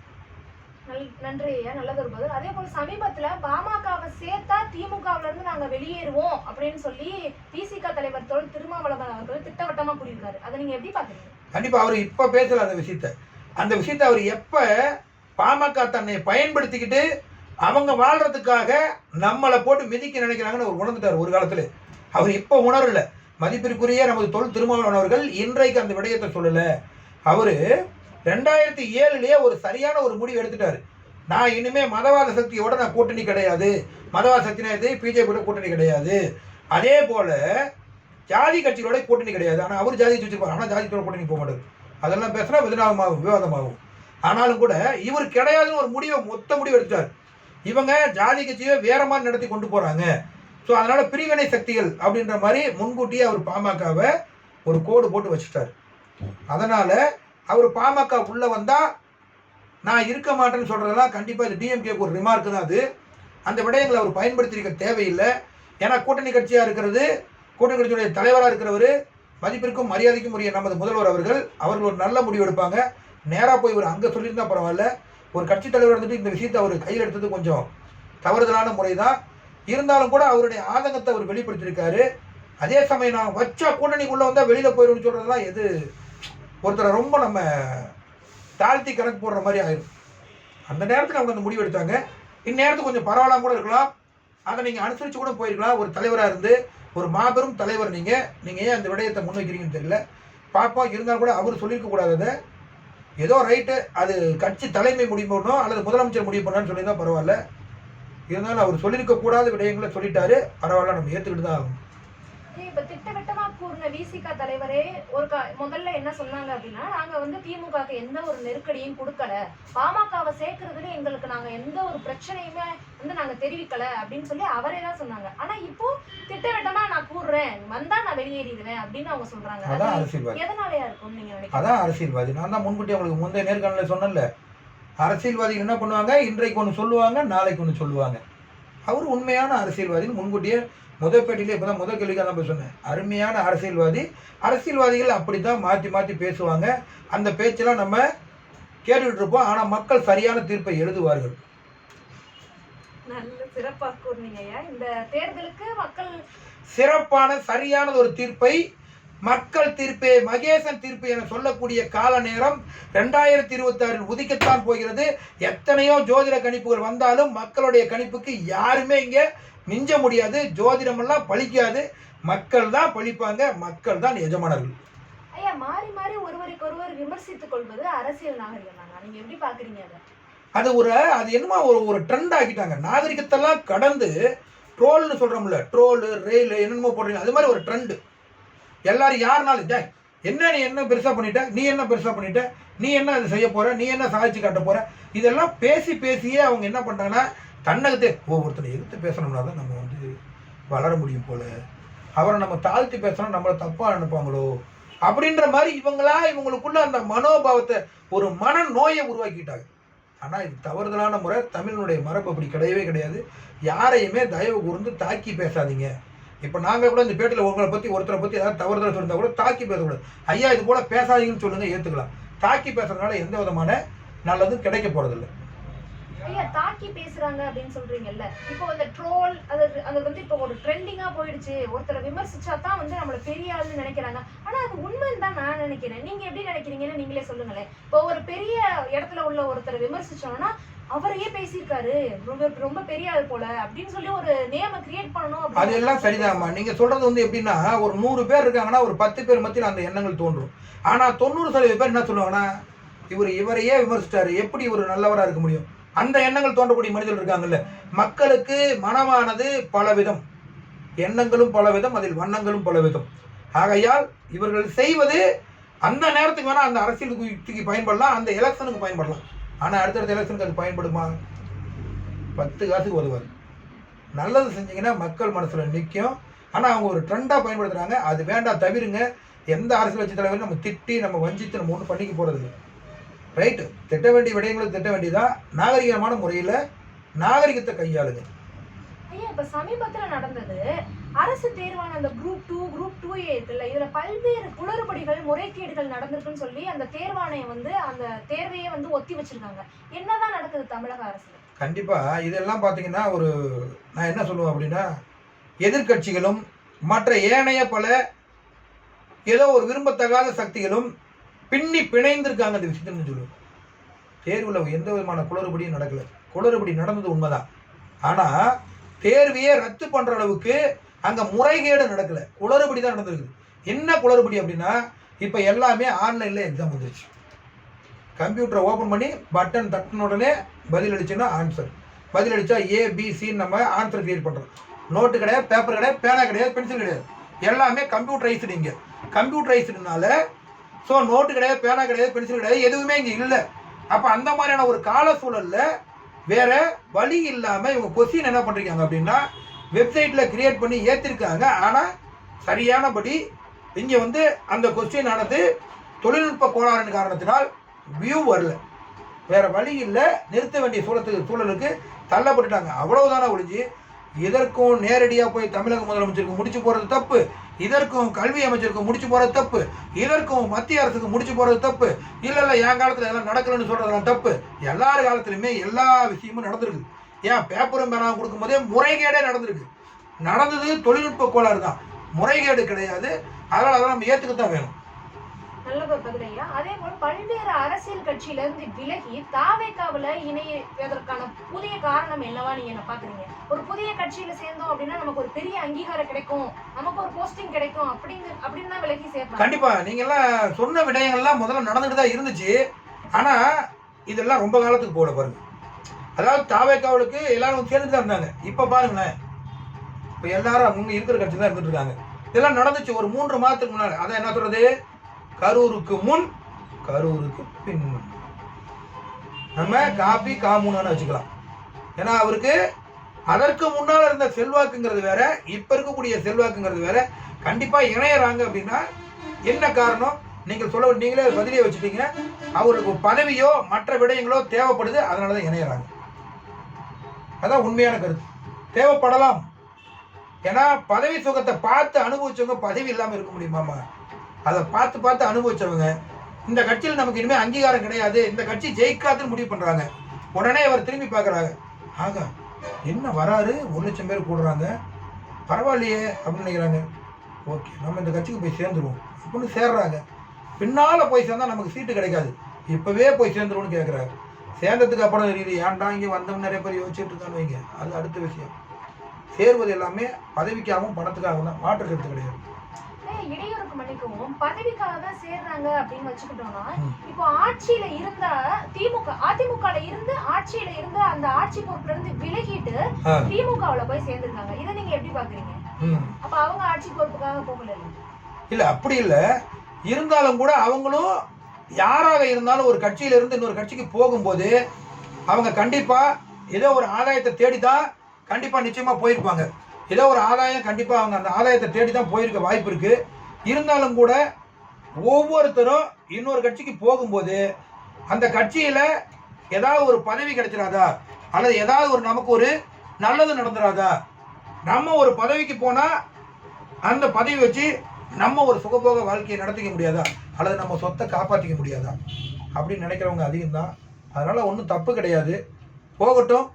நன்றி ஐயா, நல்லதொரு பதில். அதே போல சமீபத்துல பாமகவை சேர்த்தா திமுகவுல இருந்து நாங்க வெளியேறுவோம் அப்படின்னு சொல்லி பிசிக தலைவர் தொல் திருமாவளவன் அவர்கள் திட்டவட்டமா கூறியிருக்காரு. அதை நீங்க எப்படி பாக்குறீங்க? கண்டிப்பா அவர் இப்ப பேசல அந்த விஷயத்தை அவர் எப்ப பாமக தன்னை பயன்படுத்திக்கிட்டு அவங்க வாழ்றதுக்காக நம்மளை போட்டு மிதிக்க நினைக்கிறாங்கன்னு அவர் உணர்ந்துட்டார் ஒரு காலத்துல. அவர் இப்ப உணரல. மதிப்பிற்குரிய நமது தொல் திருமாவளவன் அவர்கள் இன்றைக்கு அந்த விடயத்தை சொல்லல. அவரு 2007 ஒரு சரியான ஒரு முடிவு எடுத்துட்டாரு. நான் இனிமே மதவாத சக்தியோட நான் கூட்டணி கிடையாது. மதவாத சக்தினா இது பிஜேபியோட கூட்டணி கிடையாது. அதே போல ஜாதி கட்சிகளோட கூட்டணி கிடையாது. ஆனால் அவர் ஜாதி வச்சிருப்பார், ஆனால் ஜாதியோட கூட்டணி போக மாட்டார். அதெல்லாம் பேசினா விவாதமாகும். ஆனாலும் கூட இவர் கிடையாதுன்னு ஒரு மொத்த முடிவு எடுத்துட்டார். இவங்க ஜாதி கட்சியை வேற மாதிரி நடத்தி கொண்டு போறாங்க. ஸோ அதனால பிரிவினை சக்திகள் அப்படின்ற மாதிரி முன்கூட்டியே அவர் பாமகவை ஒரு கோடு போட்டு வச்சுட்டார். அதனால அவர் பாமக உள்ள வந்தா நான் இருக்க மாட்டேன்னு சொல்றதெல்லாம் கண்டிப்பா இது டிஎம்கேக்கு ஒரு ரிமார்க் தான். அது அந்த விடயங்களை அவர் பயன்படுத்தியிருக்க தேவையில்லை. ஏன்னா கூட்டணி கட்சியாக இருக்கிறது, கூட்டணி கட்சியுடைய தலைவராக இருக்கிறவர், மதிப்பிற்கும் மரியாதைக்கும் உரிய நமது முதல்வர் அவர்கள் ஒரு நல்ல முடிவு எடுப்பாங்க. நேராக போய் இவர் அங்கே சொல்லியிருந்தா பரவாயில்ல. ஒரு கட்சி தலைவர் வந்துட்டு இந்த விஷயத்தை அவர் கையில் எடுத்தது கொஞ்சம் தவறுதலான முறை தான். இருந்தாலும் கூட அவருடைய ஆதங்கத்தை அவர் வெளிப்படுத்தியிருக்காரு. அதே சமயம் நான் வச்சா கூட்டணிக்குள்ளே வந்தால் வெளியில் போயிடும்னு சொல்கிறதுலாம் எது ஒருத்தரை ரொம்ப நம்ம தாழ்த்தி கணக்கு போடுற மாதிரி ஆயிடும். அந்த நேரத்தில் அவங்க அந்த முடிவு எடுத்தாங்க. இந்நேரத்துக்கு கொஞ்சம் பரவாயில்லாம கூட இருக்கலாம். அதை நீங்கள் அனுசரித்து கூட போயிருக்கலாம். ஒரு தலைவராக இருந்து ஒரு மாபெரும் தலைவர் நீங்கள் ஏன் அந்த விடயத்தை முன்வைக்கிறீங்கன்னு தெரியல. பார்ப்போம். இருந்தாலும் கூட அவர் சொல்லியிருக்க கூடாது. ஏதோ ரைட்டு, அது கட்சி தலைமை முடிவு பண்ணணும் அல்லது முதலமைச்சர் முடிவு பண்ணான்னு சொல்லியிருந்தால் பரவாயில்ல. இருந்தாலும் அவர் சொல்லியிருக்க கூடாத விடயங்களை சொல்லிட்டாரு. பரவாயில்ல, நம்ம ஏற்றுக்கிட்டு தான் ஆகும். இப்ப திட்டவட்டமா கூறின விசிக தலைவரே முதல்ல என்ன சொன்னாங்க அப்படின்னா, நாங்க வந்து திமுகவுக்கு எந்த ஒரு நெருக்கடியும் கொடுக்கல, பாமகவை சேர்க்கறதுல எங்களுக்கு நாங்க எந்த ஒரு பிரச்சனையுமே வந்து நாங்க தெரிவிக்கல அப்படின்னு சொல்லி அவரே தான் சொன்னாங்க. ஆனா இப்போ திட்டவட்டமா நான் கூறுறேன், வந்தா நான் வெளியேறிடுவேன் அப்படின்னு அவங்க சொல்றாங்க. அதான் அரசியல்வாதி. எதனாலயா இருக்கும் நீங்க நினைக்கிறீங்க? அதான் அரசியல்வாதி. நான் தான் முன்கூட்டி அவங்களுக்கு முந்தைய நேர்காணல சொன்னேன்ல, அரசியல்வாதிகள் என்ன பண்ணுவாங்க, இன்றைக்கு ஒன்று சொல்லுவாங்க, நாளைக்கு ஒன்று சொல்லுவாங்க. அவர் உண்மையான அரசியல்வாதின்னு முன்கூட்டியே முதல் பேட்டிலே இப்போ தான் முதல் கேள்விக்காக தான் போய் சொன்னேன். அருமையான அரசியல்வாதி. அரசியல்வாதிகள் அப்படி தான் மாற்றி மாற்றி பேசுவாங்க. அந்த பேச்செல்லாம் நம்ம கேட்டுக்கிட்டு இருப்போம். ஆனால் மக்கள் சரியான தீர்ப்பை எழுதுவார்கள். நல்ல சிறப்பாக கூறினீங்க. இந்த தேர்தலுக்கு மக்கள் சிறப்பான சரியானது ஒரு தீர்ப்பை, மக்கள் தீர்ப்பே மகேசன் தீர்ப்பு என சொல்லக்கூடிய கால நேரம் 2026 உதிக்கத்தான் போகிறது. எத்தனையோ ஜோதிட கணிப்புகள் வந்தாலும் மக்களுடைய கணிப்புக்கு யாருமே இங்கே மிஞ்ச முடியாது. ஜோதிடமெல்லாம் பழிக்காது. மக்கள் தான் பழிப்பாங்க. மக்கள் தான் எஜமானர்கள். ஐயா, மாறி மாறி ஒருவருக்கு ஒருவர் விமர்சித்துக் கொள்வது அரசியல் நாகரிகம் தானா? நீங்க எப்படி பாக்குறீங்க அதை? அது என்னமா ஒரு ட்ரெண்ட் ஆக்கிட்டாங்க. நாகரிகத்தெல்லாம் கடந்து ட்ரோல்னு சொல்றோம்ல, ட்ரோலு ரெயில் என்னென்னமோ போடுறீங்க, அது மாதிரி ஒரு ட்ரெண்டு. எல்லாரும் யாருனாலும் என்ன நீ என்ன பெருசாக பண்ணிட்ட, நீ என்ன பெருசாக பண்ணிட்ட, நீ என்ன அது செய்ய போற, நீ என்ன சாதிச்சு காட்ட போற, இதெல்லாம் பேசியே அவங்க என்ன பண்ணுறாங்கன்னா தன்னகத்தே ஒவ்வொருத்தனை எதிர்த்து பேசணும்னா தான் நம்ம வந்து வளர முடியும் போல, அவரை நம்ம தாழ்த்தி பேசணும், நம்மளை தப்பாக நினைப்பாங்களோ அப்படின்ற மாதிரி இவங்களுக்குள்ள அந்த மனோபாவத்தை, ஒரு மன நோயை உருவாக்கிட்டாங்க. ஆனால் இது தவறுதலான முறை. தமிழனுடைய மரபு அப்படி கிடையவே கிடையாது. யாரையுமே தயவு கூர்ந்து தாக்கி பேசாதீங்க. இப்போ நாங்கள் கூட இந்த பேட்டில் உங்களை பற்றி ஒருத்தரை பற்றி ஏதாவது தவறுதலாக சொல்லியிருந்தா கூட தாக்கி பேசக்கூடாது. ஐயா இது போல் பேசாதீங்கன்னு சொல்லுங்கள், ஏற்றுக்கலாம். தாக்கி பேசுறதுனால எந்த விதமான நல்லதும் கிடைக்க போகிறதில்லை. ஐயா, தாக்கி பேசுறாங்க அப்படின்னு சொல்றீங்கல்ல, இப்போ அந்த ட்ரோல் அது வந்து இப்போ ஒரு ட்ரெண்டிங்கா போயிடுச்சு. ஒருத்தரை விமர்சிச்சா தான் வந்து நம்மள பெரிய ஆளுன்னு நினைக்கிறாங்க. ஆனா அது உண்மைன்னு தான் நான் நினைக்கிறேன். நீங்க எப்படி நினைக்கிறீங்கன்னு நீங்களே சொல்லுங்களேன். இப்போ ஒரு பெரிய இடத்துல உள்ள ஒருத்தரை விமர்சிச்சோம்னா அவரையே பேசியிருக்காரு, ரொம்ப பெரிய ஆள் போல அப்படின்னு சொல்லி ஒரு நேம கிரியேட் பண்ணணும். அது எல்லாம் சரிதான்மா. நீங்க சொல்றது வந்து எப்படின்னா, ஒரு 100 பேர் இருக்காங்கன்னா ஒரு 10 பேர் மத்தியில் அந்த எண்ணங்கள் தோன்றும். ஆனா 90% பேர் என்ன சொல்லுவாங்கன்னா, இவரையே விமர்சிச்சாரு, எப்படி இவர் நல்லவரா இருக்க முடியும், அந்த எண்ணங்கள் தோன்றக்கூடிய மனிதர்கள் இருக்காங்கல்ல. மக்களுக்கு மனமானது பலவிதம், எண்ணங்களும் பலவிதம், அதில் வண்ணங்களும் பலவிதம். ஆகையால் இவர்கள் செய்வது அந்த நேரத்துக்கு வேணா அந்த அரசியலுக்கு பயன்படலாம், அந்த எலெக்ஷனுக்கு பயன்படலாம். ஆனால் அடுத்தடுத்த எலெக்ஷனுக்கு அது பயன்படுமா? 10 காசுக்கு உதவாது. நல்லது செஞ்சீங்கன்னா மக்கள் மனசில் நிற்கும். ஆனால் அவங்க ஒரு ட்ரெண்டாக பயன்படுத்துகிறாங்க. அது வேண்டாம், தவிருங்க. எந்த அரசியல் கட்சி தலைவரும் நம்ம திட்டி நம்ம வஞ்சித்து நம்ம ஒன்றும் பண்ணிக்க போகிறது இல்லை. ரைட்டு, திட்ட வேண்டிய விடயங்களுக்கு திட்ட வேண்டியதான். நாகரிகமான முறையில் நாகரிகத்தை கையாளுங்க. ஐயா, இப்ப சமீபத்துல நடந்தது அரசு தேர்வான அந்த குரூப் 2A இருக்குல்ல, இதுல பல்வேறு குளறுபடிகள் முறைகேடுகள் நடந்திருக்குன்னு சொல்லி அந்த தேர்வாணையம் வந்து அந்த தேர்வையே வந்து ஒத்தி வச்சிருக்காங்க. என்னதான் நடக்குது தமிழக அரசு? கண்டிப்பா இதெல்லாம் பார்த்தீங்கன்னா, நான் என்ன சொல்லுவேன் அப்படின்னா, எதிர்கட்சிகளும் மற்ற ஏனைய பல ஏதோ ஒரு விரும்பத்தகாத சக்திகளும் பின்னி பிணைந்திருக்காங்க அந்த விஷயத்துன்னு சொல்லுவேன். தேர்வில் எந்த விதமான குளறுபடியும் நடக்கல. குளறுபடி நடந்தது உண்மைதான். ஆனால் தேர்வையே ரத்து பண்ணுற அளவுக்கு அங்கே முறைகேடு நடக்கலை, குளறுபடி தான் நடந்திருக்குது. என்ன குளறுபடி அப்படின்னா, இப்போ எல்லாமே ஆன்லைனில் எக்ஸாம் வந்துருச்சு. கம்ப்யூட்டரை ஓப்பன் பண்ணி பட்டன் தட்டின உடனே பதில் அடிச்சுன்னா ஆன்சர், பதில் அடித்தா ABCன்னு நம்ம ஆன்சர் கிரியேட் பண்ணுறோம். நோட்டு கிடையாது, பேப்பர் கிடையாது, பேனா கிடையாது, பென்சில் கிடையாது, எல்லாமே கம்ப்யூட்டரைஸ்டு. இங்கே கம்ப்யூட்டரைஸ்டுனால ஸோ நோட்டு கிடையாது, பேனா கிடையாது, பென்சில் கிடையாது, எதுவுமே இங்கே இல்லை. அப்போ அந்த மாதிரியான ஒரு கால சூழலில் வேற வழி இல்லாமல் இவங்க கொஸ்டின் என்ன பண்ணுறாங்க அப்படின்னா, வெப்சைட்டில் கிரியேட் பண்ணி ஏற்றிருக்காங்க. ஆனால் சரியானபடி இங்கே வந்து அந்த கொஸ்டின் ஆனது தொழில்நுட்ப கோளாறின் காரணத்தினால் வியூ வரல. வேறு வழி இல்லை, நிறுத்த வேண்டிய சூழலுக்கு தள்ளப்பட்டுட்டாங்க. அவ்வளவுதானே ஒழிஞ்சு இதற்கும் நேரடியாக போய் தமிழக முதலமைச்சருக்கு முடிச்சு போகிறது தப்பு, இதற்கும் கல்வி அமைச்சருக்கு முடிச்சு போகிறது தப்பு, இதற்கும் மத்திய அரசுக்கு முடிச்சு போகிறது தப்பு. இல்லை என் காலத்தில் எல்லாம் நடக்கலன்னு சொல்கிறதெல்லாம் தப்பு. எல்லார் காலத்துலையுமே எல்லா விஷயமும் நடந்திருக்கு. ஏன் பேப்பரும் பேனாவும் கொடுக்கும்போதே முறைகேடே நடந்திருக்கு. நடந்தது தொழில்நுட்ப கோளாறு தான், முறைகேடு கிடையாது. அதனால் அதெல்லாம் நம்ம ஏற்றுக்கத்தான் வேணும். நல்ல பதிலையா. அதே போல பல்வேறு அரசியல் கட்சியில இருந்து விலகி தாவேக்காவுல இணைவதற்கான புதிய காரணம் என்னவா நீங்க என்ன பாக்குறீங்க? ஒரு புதிய கட்சியில சேர்ந்தோம் அப்படின்னா நமக்கு ஒரு பெரிய அங்கீகாரம் கிடைக்கும், நமக்கு ஒரு போஸ்டிங் கிடைக்கும் அப்படின்னு தான் விலகி சேர்ப்பாங்க. கண்டிப்பா நீங்க எல்லாம் சொன்ன விடயங்கள்லாம் முதல்ல நடந்துட்டு தான் இருந்துச்சு. ஆனா இதெல்லாம் ரொம்ப காலத்துக்கு போல பாருங்க. அதாவது தாவேக்காவுக்கு எல்லாரும் சேர்ந்துட்டு தான் இருந்தாங்க. இப்ப பாருங்களேன், இப்ப எல்லாரும் அவங்க இருக்கிற கட்சி தான் இருந்துட்டு இருக்காங்க. இதெல்லாம் நடந்துச்சு ஒரு 3 மாதத்துக்கு முன்னாடி. அதான் என்ன சொல்றது, கரூருக்கு முன் கரூருக்கு பின். நம்ம காப்பி காமூன்னு வச்சுக்கலாம். ஏன்னா அவருக்கு அதற்கு முன்னால் இருந்த செல்வாக்குங்கிறது வேற, இப்ப இருக்கக்கூடிய செல்வாக்குங்கிறது வேற. கண்டிப்பா இணையறாங்க அப்படின்னா என்ன காரணம் நீங்களே பதிலே வச்சுட்டீங்க. அவருக்கு பதவியோ மற்ற விடயங்களோ தேவைப்படுது, அதனாலதான் இணையறாங்க. அதான் உண்மையான கருத்து. தேவைப்படலாம். ஏன்னா பதவி சுகத்தை பார்த்து அனுபவிச்சவங்க பதவி இல்லாம இருக்க முடியுமாமா? அதை பார்த்து அனுபவிச்சவங்க இந்த கட்சியில் நமக்கு இனிமேல் அங்கீகாரம் கிடையாது, இந்த கட்சி ஜெயிக்காதுன்னு முடிவு பண்றாங்க. உடனே அவர் திரும்பி பார்க்குறாங்க, ஆகா என்ன வராரு, 1,00,000 பேர் கூடுறாங்க, பரவாயில்லையே அப்படின்னு நினைக்கிறாங்க. ஓகே நம்ம இந்த கட்சிக்கு போய் சேர்ந்துருவோம் அப்படின்னு சேர்றாங்க. பின்னால் போய் சேர்ந்தா நமக்கு சீட்டு கிடைக்காது, இப்போவே போய் சேர்ந்துருவோம்னு கேட்குறாரு. சேர்ந்ததுக்கு அப்புறம் தெரியுது ஏன்டா இங்கே வந்தவங்க நிறைய பேர் யோசிச்சுட்டு இருக்கான்னு வைங்க. அது அடுத்த விஷயம். சேர்வது எல்லாமே பதவிக்காகவும் பணத்துக்காகவும் தான், மாற்று கருத்து கிடையாது. இடையூறுக்கு மன்னிக்கவும், பதவிக்காக தான் சேர்றாங்க அப்படின்னு வச்சுக்கிட்டோம்னா, இப்போ ஆட்சியில இருந்தா அதிமுகல இருந்து ஆட்சியில இருந்து அந்த ஆட்சி பொறுப்புல இருந்து விலகிட்டு திமுகவுல போய் சேர்ந்திருக்காங்க. இதை நீங்க எப்படி பாக்குறீங்க? அப்ப அவங்க ஆட்சி பொறுப்புக்காக போகல? இல்ல அப்படி இல்ல, இருந்தாலும் கூட அவங்களும் யாராக இருந்தாலும் ஒரு கட்சியில இருந்து இன்னொரு கட்சிக்கு போகும்போது அவங்க கண்டிப்பா ஏதோ ஒரு ஆதாயத்தை தேடிதான் கண்டிப்பா நிச்சயமா போயிருப்பாங்க. ஏதோ ஒரு ஆதாயம் கண்டிப்பா அவங்க அந்த ஆதாயத்தை தேடி தான் போயிருக்க வாய்ப்பு இருக்கு. இருந்தாலும் கூட ஒவ்வொருத்தரும் இன்னொரு கட்சிக்கு போகும்போது அந்த கட்சியில ஏதாவது ஒரு பதவி கிடைச்சிடாதா, அல்லது ஏதாவது ஒரு நமக்கு ஒரு நல்லது நடந்துடாதா, நம்ம ஒரு பதவிக்கு போனா அந்த பதவி வச்சு நம்ம ஒரு சுகபோக வாழ்க்கையை நடத்திக்க முடியாதா, அல்லது நம்ம சொத்தை காப்பாற்றிக்க முடியாதா அப்படின்னு நினைக்கிறவங்க அதிகம்தான். அதனால ஒன்றும் தப்பு கிடையாது, போகட்டும்.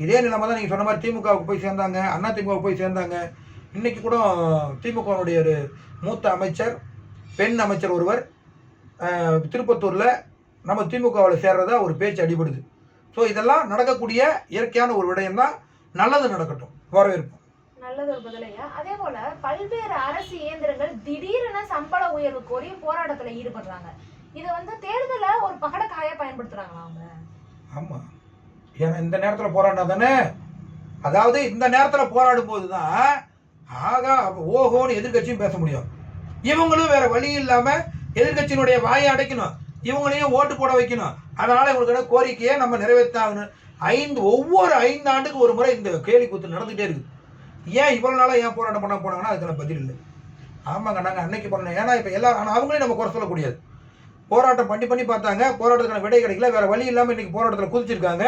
இதே நிலைமை தான் நீங்கள் சொன்ன மாதிரி திமுகவுக்கு போய் சேர்ந்தாங்க, அண்ணா திமுகவுக்கு போய் சேர்ந்தாங்க. இன்றைக்கி கூட திமுகவுடைய ஒரு மூத்த அமைச்சர், பெண் அமைச்சர் ஒருவர் திருப்பத்தூரில் நம்ம திமுகவில் சேர்றதா ஒரு பேச்சு அடிபடுது. ஸோ இதெல்லாம் நடக்கக்கூடிய இயற்கையான ஒரு விடயம் தான். நல்லது நடக்கட்டும், வரவேற்போம். நல்லது ஒரு பதிலையா. அதே போல பல்வேறு அரசு இயந்திரங்கள் திடீரென சம்பள உயர்வு கோரி போராட்டத்தில் ஈடுபடுறாங்க. இதை தேர்தலை ஒரு பகடக்காயா பயன்படுத்துறாங்களா அவங்க? ஆமாம், ஏன்னா இந்த நேரத்தில் போராடினா தானே, அதாவது இந்த நேரத்தில் போராடும் போது தான் ஆகா ஓஹோன்னு எதிர்கட்சியும் பேச முடியும். இவங்களும் வேற வழி இல்லாமல் எதிர்கட்சியினுடைய வாயை அடைக்கணும், இவங்களையும் ஓட்டு போட வைக்கணும். அதனால் இவங்களுக்கு கோரிக்கையை நம்ம நிறைவேற்றாகணும். ஒவ்வொரு 5 ஆண்டுக்கு ஒரு முறை இந்த கேலி கூத்து நடந்துகிட்டே இருக்குது. ஏன் இவ்வளோ நாளாக ஏன் போராட்டம் பண்ண போனாங்கன்னா அதுக்கான பதில் இல்லை. ஆமாங்க நாங்கள் அன்னைக்கு பண்ணோம், ஏன்னா இப்போ எல்லாரும், ஆனால் அவங்களையும் நம்ம குறை சொல்லக்கூடாது. போராட்டம் பண்ணி பார்த்தாங்க, போராட்டத்துக்கான விடை கிடைக்கல, வேறு வழி இல்லாமல் இன்றைக்கி போராட்டத்தில் குதிச்சிருக்காங்க.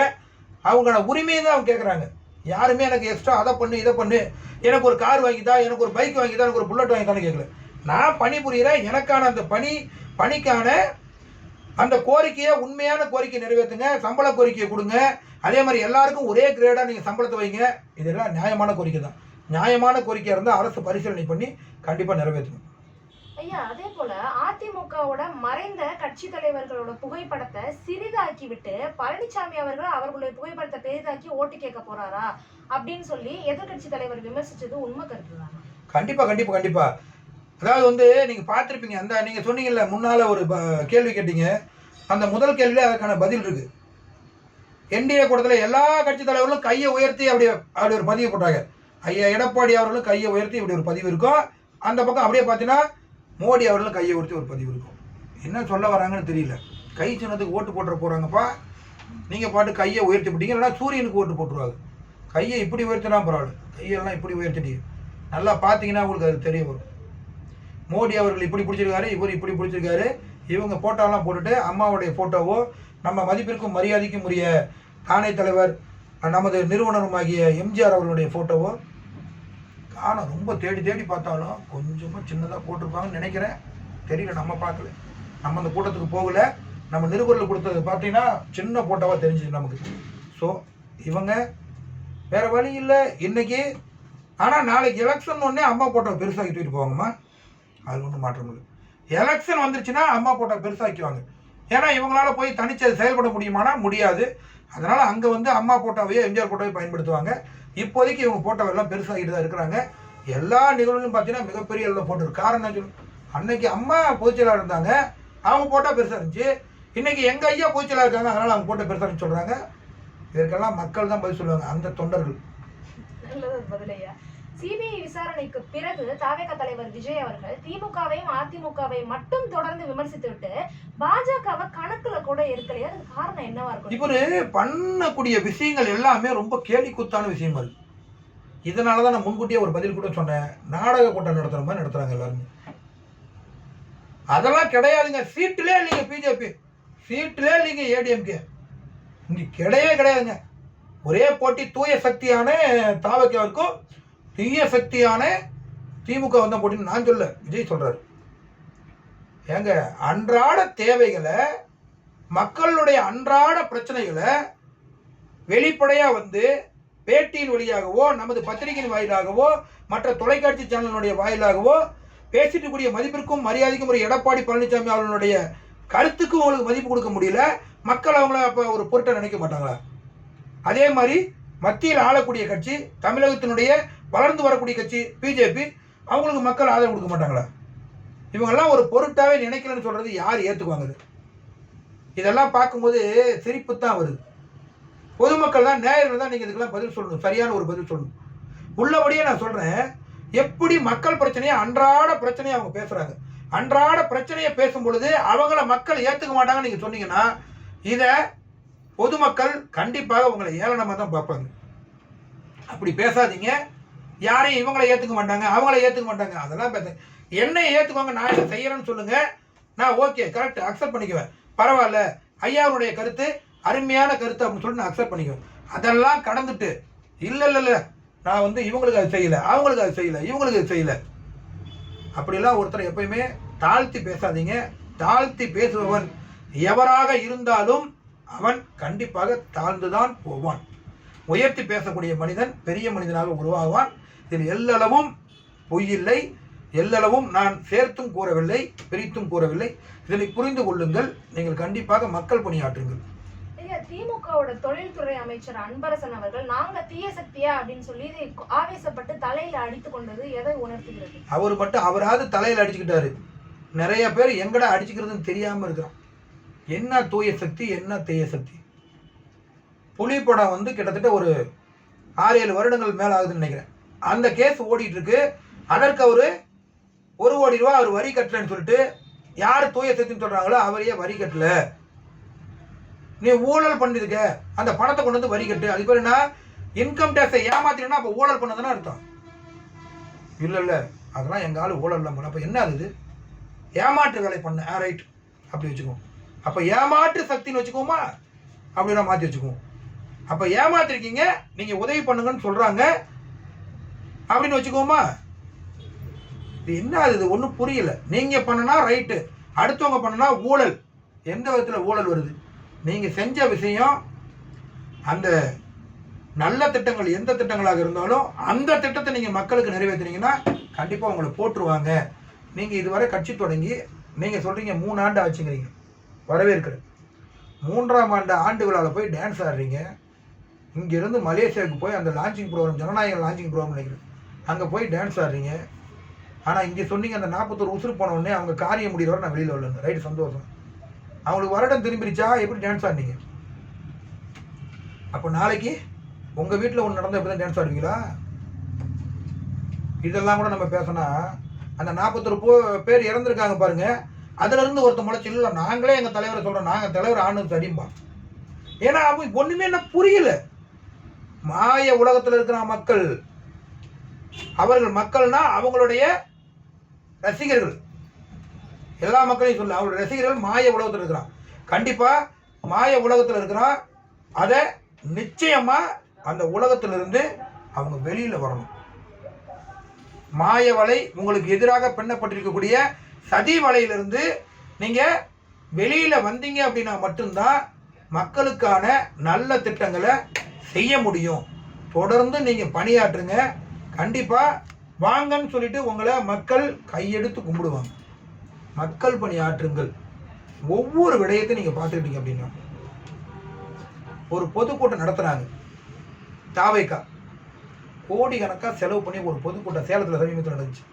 அவங்களோட உரிமையை தான் அவங்க கேட்குறாங்க. யாருமே எனக்கு எக்ஸ்ட்ரா அதை பண்ணு இதை பண்ணு, எனக்கு ஒரு கார் வாங்கிதா, எனக்கு ஒரு பைக் வாங்கிதா, எனக்கு ஒரு புல்லட் வாங்கிதான்னு கேட்கல. நான் பணி புரிகிறேன், எனக்கான அந்த பணிக்கான அந்த கோரிக்கையை, உண்மையான கோரிக்கையை நிறைவேற்றுங்க, சம்பள கோரிக்கையை கொடுங்க. அதே மாதிரி எல்லாருக்கும் ஒரே கிரேடாக நீங்கள் சம்பளத்தை வைங்க. இதெல்லாம் நியாயமான கோரிக்கை தான். நியாயமான கோரிக்கையாக இருந்தால் அரசு பரிசீலனை பண்ணி கண்டிப்பாக நிறைவேற்றணும். ஐயா, அதே போல அதிமுகவோட மறைந்த கட்சி தலைவர்களோட புகைப்படத்தை சிறிதாக்கி விட்டு பழனிசாமி அவர்களுடைய புகைப்படத்தை பெரிதாக்கி ஓட்டு கேட்க போறாரா அப்படின்னு சொல்லி எதிர்கட்சி தலைவர் விமர்சிச்சது உண்மை கருத்து தானே? கண்டிப்பா. அதாவது நீங்க பார்த்துருப்பீங்க, அந்த நீங்க சொன்னீங்கல்ல முன்னால ஒரு கேள்வி கேட்டீங்க, அந்த முதல் கேள்வியில அதுக்கான பதில் இருக்கு. என்டிஏ கூட்டத்தில் எல்லா கட்சி தலைவர்களும் கையை உயர்த்தி அப்படி ஒரு பதிவு போட்டாங்க. ஐயா எடப்பாடி அவர்களும் கையை உயர்த்தி இப்படி ஒரு பதிவு இருக்கும். அந்த பக்கம் அப்படியே பார்த்தீங்கன்னா மோடி அவர்களும் கையை உயர்த்தி ஒரு பதிவு இருக்கும். என்ன சொல்ல வராங்கன்னு தெரியல. கை சின்னத்துக்கு ஓட்டு போட்டுற போகிறாங்கப்பா, நீங்கள் பாட்டு கையை உயர்த்தி விட்டீங்க, இல்லைனா சூரியனுக்கு ஓட்டு போட்டுருவாங்க. கையை இப்படி உயர்த்தினா பரவாயில்ல, கையெல்லாம் இப்படி உயர்த்திட்டீங்க. நல்லா பார்த்தீங்கன்னா உங்களுக்கு அது தெரிய வரும். மோடி அவர்கள் இப்படி பிடிச்சிருக்காரு, இவர் இப்படி பிடிச்சிருக்காரு. இவங்க ஃபோட்டோலாம் போட்டுட்டு அம்மாவுடைய ஃபோட்டோவோ, நம்ம மதிப்பிற்கும் மரியாதைக்கும் உரிய தானே தலைவர் நமது நிறுவனருமாகிய எம்ஜிஆர் அவர்களுடைய ஃபோட்டோவோ காணோம். ரொம்ப தேடி தேடி பார்த்தாலும் கொஞ்சமாக சின்னதாக போட்டிருப்பாங்கன்னு நினைக்கிறேன். தெரியல, நம்ம பார்க்கல, நம்ம அந்த கூட்டத்துக்கு போகல. நம்ம நிருபரில் கொடுத்தது பார்த்தீங்கன்னா சின்ன ஃபோட்டோவாக தெரிஞ்சுது நமக்கு. ஸோ இவங்க வேறு வழி இல்லை இன்னைக்கு. ஆனால் நாளைக்கு எலெக்ஷன் ஒன்றே அம்மா ஃபோட்டோ பெருசாக்கி தூக்கிட்டு போவாங்கம்மா. அது ஒன்றும் மாற்றம் இல்லை. எலெக்ஷன் வந்துருச்சுன்னா அம்மா ஃபோட்டோ பெருசாக்கிவாங்க. ஏன்னா இவங்களால போய் தனிச்சு செயல்பட முடியுமானா முடியாது. அதனால் அங்கே வந்து அம்மா ஃபோட்டோவையோ எம்ஜிஆர் ஃபோட்டோவையோ பயன்படுத்துவாங்க. இப்போதைக்கு இவங்க ஃபோட்டோவெல்லாம் பெருசாகிட்டு தான் இருக்கிறாங்க. எல்லா நிகழ்வுகளும் பார்த்தீங்கன்னா மிகப்பெரிய அளவில் ஃபோட்டோ இருக்குது. காரணம் சொல்லு, அன்னைக்கு அம்மா பொதுச்செயலாளர் இருந்தாங்க, அவங்க ஃபோட்டோ பெருசாக இருந்துச்சு. இன்னைக்கு எங்கள் ஐயா பொதுச்செயலாளர் இருக்காங்க, அதனால் அவங்க ஃபோட்டோ பெருசாக இருந்துச்சு சொல்கிறாங்க. இதற்கெல்லாம் மக்கள் தான் பதில் சொல்லுவாங்க, அந்த தொண்டர்கள். நல்லது பதிலையா. சிபிஐ விசாரணைக்கு பிறகு தாவேக தலைவர் விஜய் அவர்கள் திமுகவையும் அதிமுகவையும் மட்டும் தொடர்ந்து விமர்சித்துவிட்டு பாஜகவை கணக்குல கூட இருக்கலையா? அதுக்கு காரணம் என்னவா இருக்கும்? இவரு பண்ணக்கூடிய விஷயங்கள் எல்லாமே ரொம்ப கேலி குத்தான விஷயமா இருக்கு. இதனாலதான் நான் முன்கூட்டியே ஒரு பதில் கூட சொன்னேன். நாடக கூட்டம் நடத்துற மாதிரி நடத்துறாங்க எல்லாருமே. அதெல்லாம் கிடையாதுங்க. சீட்டிலே இல்லைங்க பிஜேபி, சீட்டிலே இல்லைங்க ஏடிஎம்கே, இங்க கிடையாதுங்க. ஒரே போட்டி தூய சக்தியான தாவகேவுக்கும் தீய சக்தியான திமுக வந்த போட்டின்னு நான் சொல்ல, விஜய் சொல்றாரு. ஏங்க, அன்றாட தேவைகளை, மக்களுடைய அன்றாட பிரச்சனைகளை வெளிப்படையா வந்து பேட்டியின் வழியாகவோ நமது பத்திரிகையின் வாயிலாகவோ மற்ற தொலைக்காட்சி சேனலுடைய வாயிலாகவோ பேசிட்டு கூடிய மதிப்பிற்கும் மரியாதைக்கும் ஒரு எடப்பாடி பழனிசாமி அவர்களுடைய கருத்துக்கும் அவங்களுக்கு மதிப்பு கொடுக்க முடியல. மக்கள் அவங்கள அப்போ ஒரு பொருட்டை நினைக்க மாட்டாங்களா? அதே மாதிரி மத்தியில் ஆளக்கூடிய கட்சி, தமிழகத்தினுடைய வளர்ந்து வரக்கூடிய கட்சி பிஜேபி, அவங்களுக்கு மக்கள் ஆதரவு கொடுக்க மாட்டாங்களா? இவங்கெல்லாம் ஒரு பொருட்டாவே நினைக்கலன்னு சொல்றது யார் ஏற்றுக்குவாங்க? இதெல்லாம் பார்க்கும்போது சிரிப்பு தான் வருது. பொதுமக்கள் தான், நேயர்கள் தான் நீங்கள் இதுக்கெல்லாம் பதில் சொல்லணும், சரியான ஒரு பதில் சொல்லணும். உள்ளபடியே நான் சொல்கிறேன், எப்படி மக்கள் பிரச்சனையை அன்றாட பிரச்சனையை அவங்க பேசுகிறாங்க. அன்றாட பிரச்சனையை பேசும் பொழுது அவங்கள மக்கள் ஏற்றுக்க மாட்டாங்கன்னு நீங்கள் சொன்னீங்கன்னா இதை பொதுமக்கள் கண்டிப்பாக உங்களை ஏளனமாக தான் பார்ப்பாங்க. அப்படி பேசாதீங்க. யாரையும் இவங்களை ஏற்றுக்க மாட்டாங்க, அவங்கள ஏற்றுக்க மாட்டாங்க, அதெல்லாம் பேச. என்னை ஏற்றுக்கோங்க, நான் இதை செய்யறேன்னு சொல்லுங்கள், நான் ஓகே கரெக்ட் அக்செப்ட் பண்ணிக்குவேன், பரவாயில்ல, ஐயாவுடைய கருத்து அருமையான கருத்து அப்படின்னு சொல்லிட்டு நான் அக்செப்ட் பண்ணிக்குவேன். அதெல்லாம் கடந்துட்டு இல்லை நான் வந்து இவங்களுக்கு அது செய்யலை, அவங்களுக்கு அது செய்யலை, இவங்களுக்கு அது செய்யலை, அப்படிலாம் ஒருத்தர் எப்பயுமே தாழ்த்தி பேசாதீங்க. தாழ்த்தி பேசுபவன் எவராக இருந்தாலும் அவன் கண்டிப்பாக தாழ்ந்துதான் போவான். உயர்த்தி பேசக்கூடிய மனிதன் பெரிய மனிதனாக உருவாகுவான். இதில் எல்லளவும் பொய்யில்லை, எல்லளவும் நான் சேர்த்தும் கூறவில்லை, பிரித்தும் கூறவில்லை. இதனை புரிந்து கொள்ளுங்கள். நீங்கள் கண்டிப்பாக மக்கள் பணியாற்றுங்கள். திமுகவோட தொழில்துறை அமைச்சர் அன்பரசன் அவர்கள் நாங்க தீய சக்தியா அப்படின்னு சொல்லி ஆவேசப்பட்டு தலையில அடித்து கொண்டது எதை உணர்த்துகிறது? அவர் மட்டும் அவராது தலையில அடிச்சுக்கிட்டாரு. நிறைய பேர் எங்கடா அடிச்சுக்கிறதுன்னு தெரியாம இருக்கிறான். என்ன தூய சக்தி, என்ன தீய சக்தி? புலி படம் வந்து கிட்டத்தட்ட ஒரு 6-7 வருடங்கள் மேல ஆகுதுன்னு நினைக்கிறேன். அந்த கேஸ் ஓடிட்டு இருக்கு. அதற்கு அவரு 1 கோடி ரூபாய் அவர் வரி கட்டலன்னு சொல்லிட்டு, யார் தூய சக்தின்னு சொல்றாங்களோ அவரையே வரி கட்டல, நீ ஊழல் பண்ணிருக்க, அந்த பணத்தை கொண்டு வந்து வரி கட்டு, அதுக்கு பேர் என்ன, இன்கம் டேக்ஸை ஏமாத்தினா அப்போ ஊழல் பண்ணதுன்னா அர்த்தம். இல்லை அதெல்லாம் எங்கள் ஆள் ஊழல்லாம் பண்ண. அப்போ என்ன அது? ஏமாற்று வேலை பண்ண, ரைட், அப்படி வச்சுக்குவோம். அப்போ ஏமாற்று சக்தின்னு வச்சுக்குவோமா, அப்படின்னா மாற்றி வச்சுக்குவோம். அப்போ ஏமாத்திருக்கீங்க, நீங்கள் உதவி பண்ணுங்கன்னு சொல்கிறாங்க அப்படின்னு வச்சுக்குவோமா? இது என்ன அது? ஒன்றும் புரியல. நீங்கள் பண்ணனா ரைட்டு, அடுத்தவங்க பண்ணனா ஊழல். எந்த விதத்தில் ஊழல் வருது? நீங்கள் செஞ்ச விஷயம், அந்த நல்ல திட்டங்கள் எந்த திட்டங்களாக இருந்தாலும் அந்த திட்டத்தை நீங்கள் மக்களுக்கு நிறைவேற்றினீங்கன்னா கண்டிப்பாக உங்களை போட்டுருவாங்க. நீங்கள் இதுவரை கட்சி தொடங்கி நீங்கள் சொல்கிறீங்க 3 ஆண்டு ஆச்சுங்கிறீங்க, வரவேற்கிறேன். 3ஆம் ஆண்டு விழாவில் போய் டான்ஸ் ஆடுறீங்க. இங்கேருந்து மலேசியாவுக்கு போய் அந்த லான்ச்சிங் ப்ரோக்ராம், ஜனநாயக லான்ச்சிங் ப்ரோக்ராம் நினைக்கிறேன், அங்கே போய் டான்ஸ் ஆடுறீங்க. ஆனால் இங்கே சொன்னீங்க அந்த 41 உசுறு போன உடனே அவங்க காரியம் முடிகிற வரை நான் வெளியில் வரலங்க, ரைட்டு, சந்தோஷம். அவங்களுக்கு வருடம் திரும்பிடுச்சா, எப்படி டான்ஸ் ஆடினீங்க? அப்போ நாளைக்கு உங்கள் வீட்டில் ஒன்று நடந்தால் எப்படி தான் டான்ஸ் ஆடுவீங்களா? இதெல்லாம் கூட நம்ம பேசினா அந்த 41 பேர் இறந்துருக்காங்க பாருங்க, அதுலேருந்து ஒருத்த முளைச்சி இல்லை நாங்களே எங்கள் தலைவரை சொல்கிறோம், நாங்கள் தலைவர் ஆனது சரிம்பா. ஏன்னா அவங்க ஒன்றுமே என்ன புரியல. மாய உலகத்தில் இருக்கிற மக்கள், அவர்கள் மக்கள்னா அவங்களுடைய ரசிகர்கள், எல்லா மக்களையும் சொல்ல, அவருடைய ரசிகர்கள் மாய உலகத்தில் இருக்கிறான். கண்டிப்பாக மாய உலகத்தில் இருக்கிறான். அதை நிச்சயமாக அந்த உலகத்திலிருந்து அவங்க வெளியில் வரணும். மாய வலை, உங்களுக்கு எதிராக பின்னப்பட்டிருக்கக்கூடிய சதி வலையிலிருந்து நீங்கள் வெளியில் வந்தீங்க அப்படின்னா மட்டும்தான் மக்களுக்கான நல்ல திட்டங்களை செய்ய முடியும். தொடர்ந்து நீங்கள் பணியாற்றுங்க. கண்டிப்பாக வாங்கன்னு சொல்லிட்டு உங்களை மக்கள் கையெடுத்து கும்பிடுவாங்க. மக்கள் பணியாற்றுங்கள். ஒவ்வொரு விடயத்தையும் நீங்கள் பார்த்துக்கிட்டீங்க அப்படின்னா, ஒரு பொதுக்கூட்டம் நடத்துகிறாங்க தாவேக்கா, கோடிக்கணக்காக செலவு பண்ணி ஒரு பொதுக்கூட்டம் சேலத்தில் சமீபத்தில் நடந்துச்சு.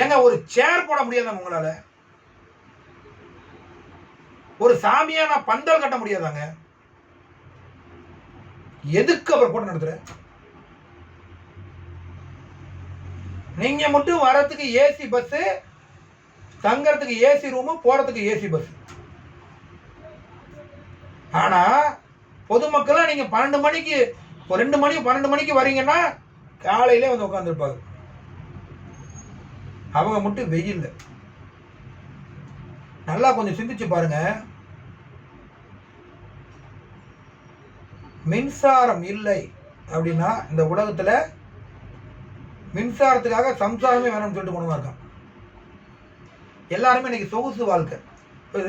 ஏங்க ஒரு சேர் போட முடியாதாங்க உங்களால? ஒரு சாமியான பந்தல் கட்ட முடியாதாங்க? எதுக்கு அவர் கூட்டம் நடத்துற? நீங்க மட்டும் வரத்துக்கு ஏசி பஸ், தங்கறதுக்கு ஏசி ரூமு, போறதுக்கு ஏசி பஸ். ஆனா பொதுமக்கள் நீங்க 12 மணிக்கு, ஒரு 2 மணி 12 மணிக்கு வரீங்கன்னா காலையிலே வந்து உட்காந்துருப்பாங்க. அவங்க மட்டும் வெயில். நல்லா கொஞ்சம் சிந்திச்சு பாருங்க. மின்சாரம் இல்லை அப்படின்னா இந்த உலகத்துல மின்சாரத்துக்காக சம்சாரமே வேணும்னு சொல்லிட்டு கொண்டு இருக்கான். எல்லாருமே இன்னைக்கு சொகுசு வாழ்க்கை.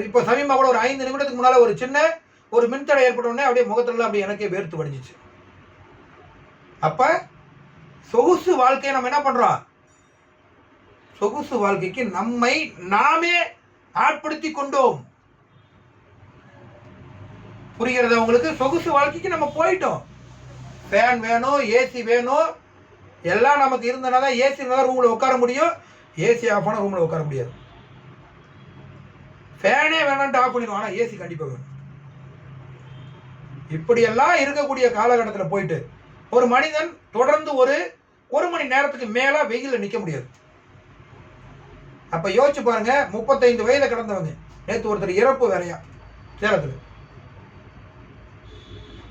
இப்போ சமீபமாக கூட ஒரு 5 நிமிடத்துக்கு முன்னால ஒரு சின்ன ஒரு மின்தடை ஏற்பட்ட உடனே அப்படியே முகத்துல அப்படியே எனக்கே வேர்த்து வடிஞ்சிச்சு. அப்ப சொகுசு வாழ்க்கையை நம்ம என்ன பண்றோம்? சொகுசு வாழ்க்கைக்கு நம்மை நாமே ஆட்படுத்தி கொண்டோம். புரிகிறதா உங்களுக்கு? சொகுசு வாழ்க்கைக்கு நம்ம போயிட்டோம். ஃபேன் வேணும், ஏசி வேணும், எல்லாம் நமக்கு இருந்தனா தான் ஏசி இருந்தால் ரூமில் உட்கார முடியும். ஏசி ஆஃப் பண்ணால் ரூமில் உட்கார முடியாது. ஃபேனே வேணான்ட்டு ஆஃப் பண்ணிடுவோம், ஆனால் ஏசி கண்டிப்பாக வேணும். இப்படியெல்லாம் இருக்கக்கூடிய காலகட்டத்தில் போயிட்டு ஒரு மனிதன் தொடர்ந்து ஒரு மணி நேரத்துக்கு மேலே வெயிலில் நிற்க முடியாது. அப்போ யோசிச்சு பாருங்க, 35 வயதை கடந்தவங்க நேற்று ஒருத்தர் இறப்பு வேறையா சேலத்தில்.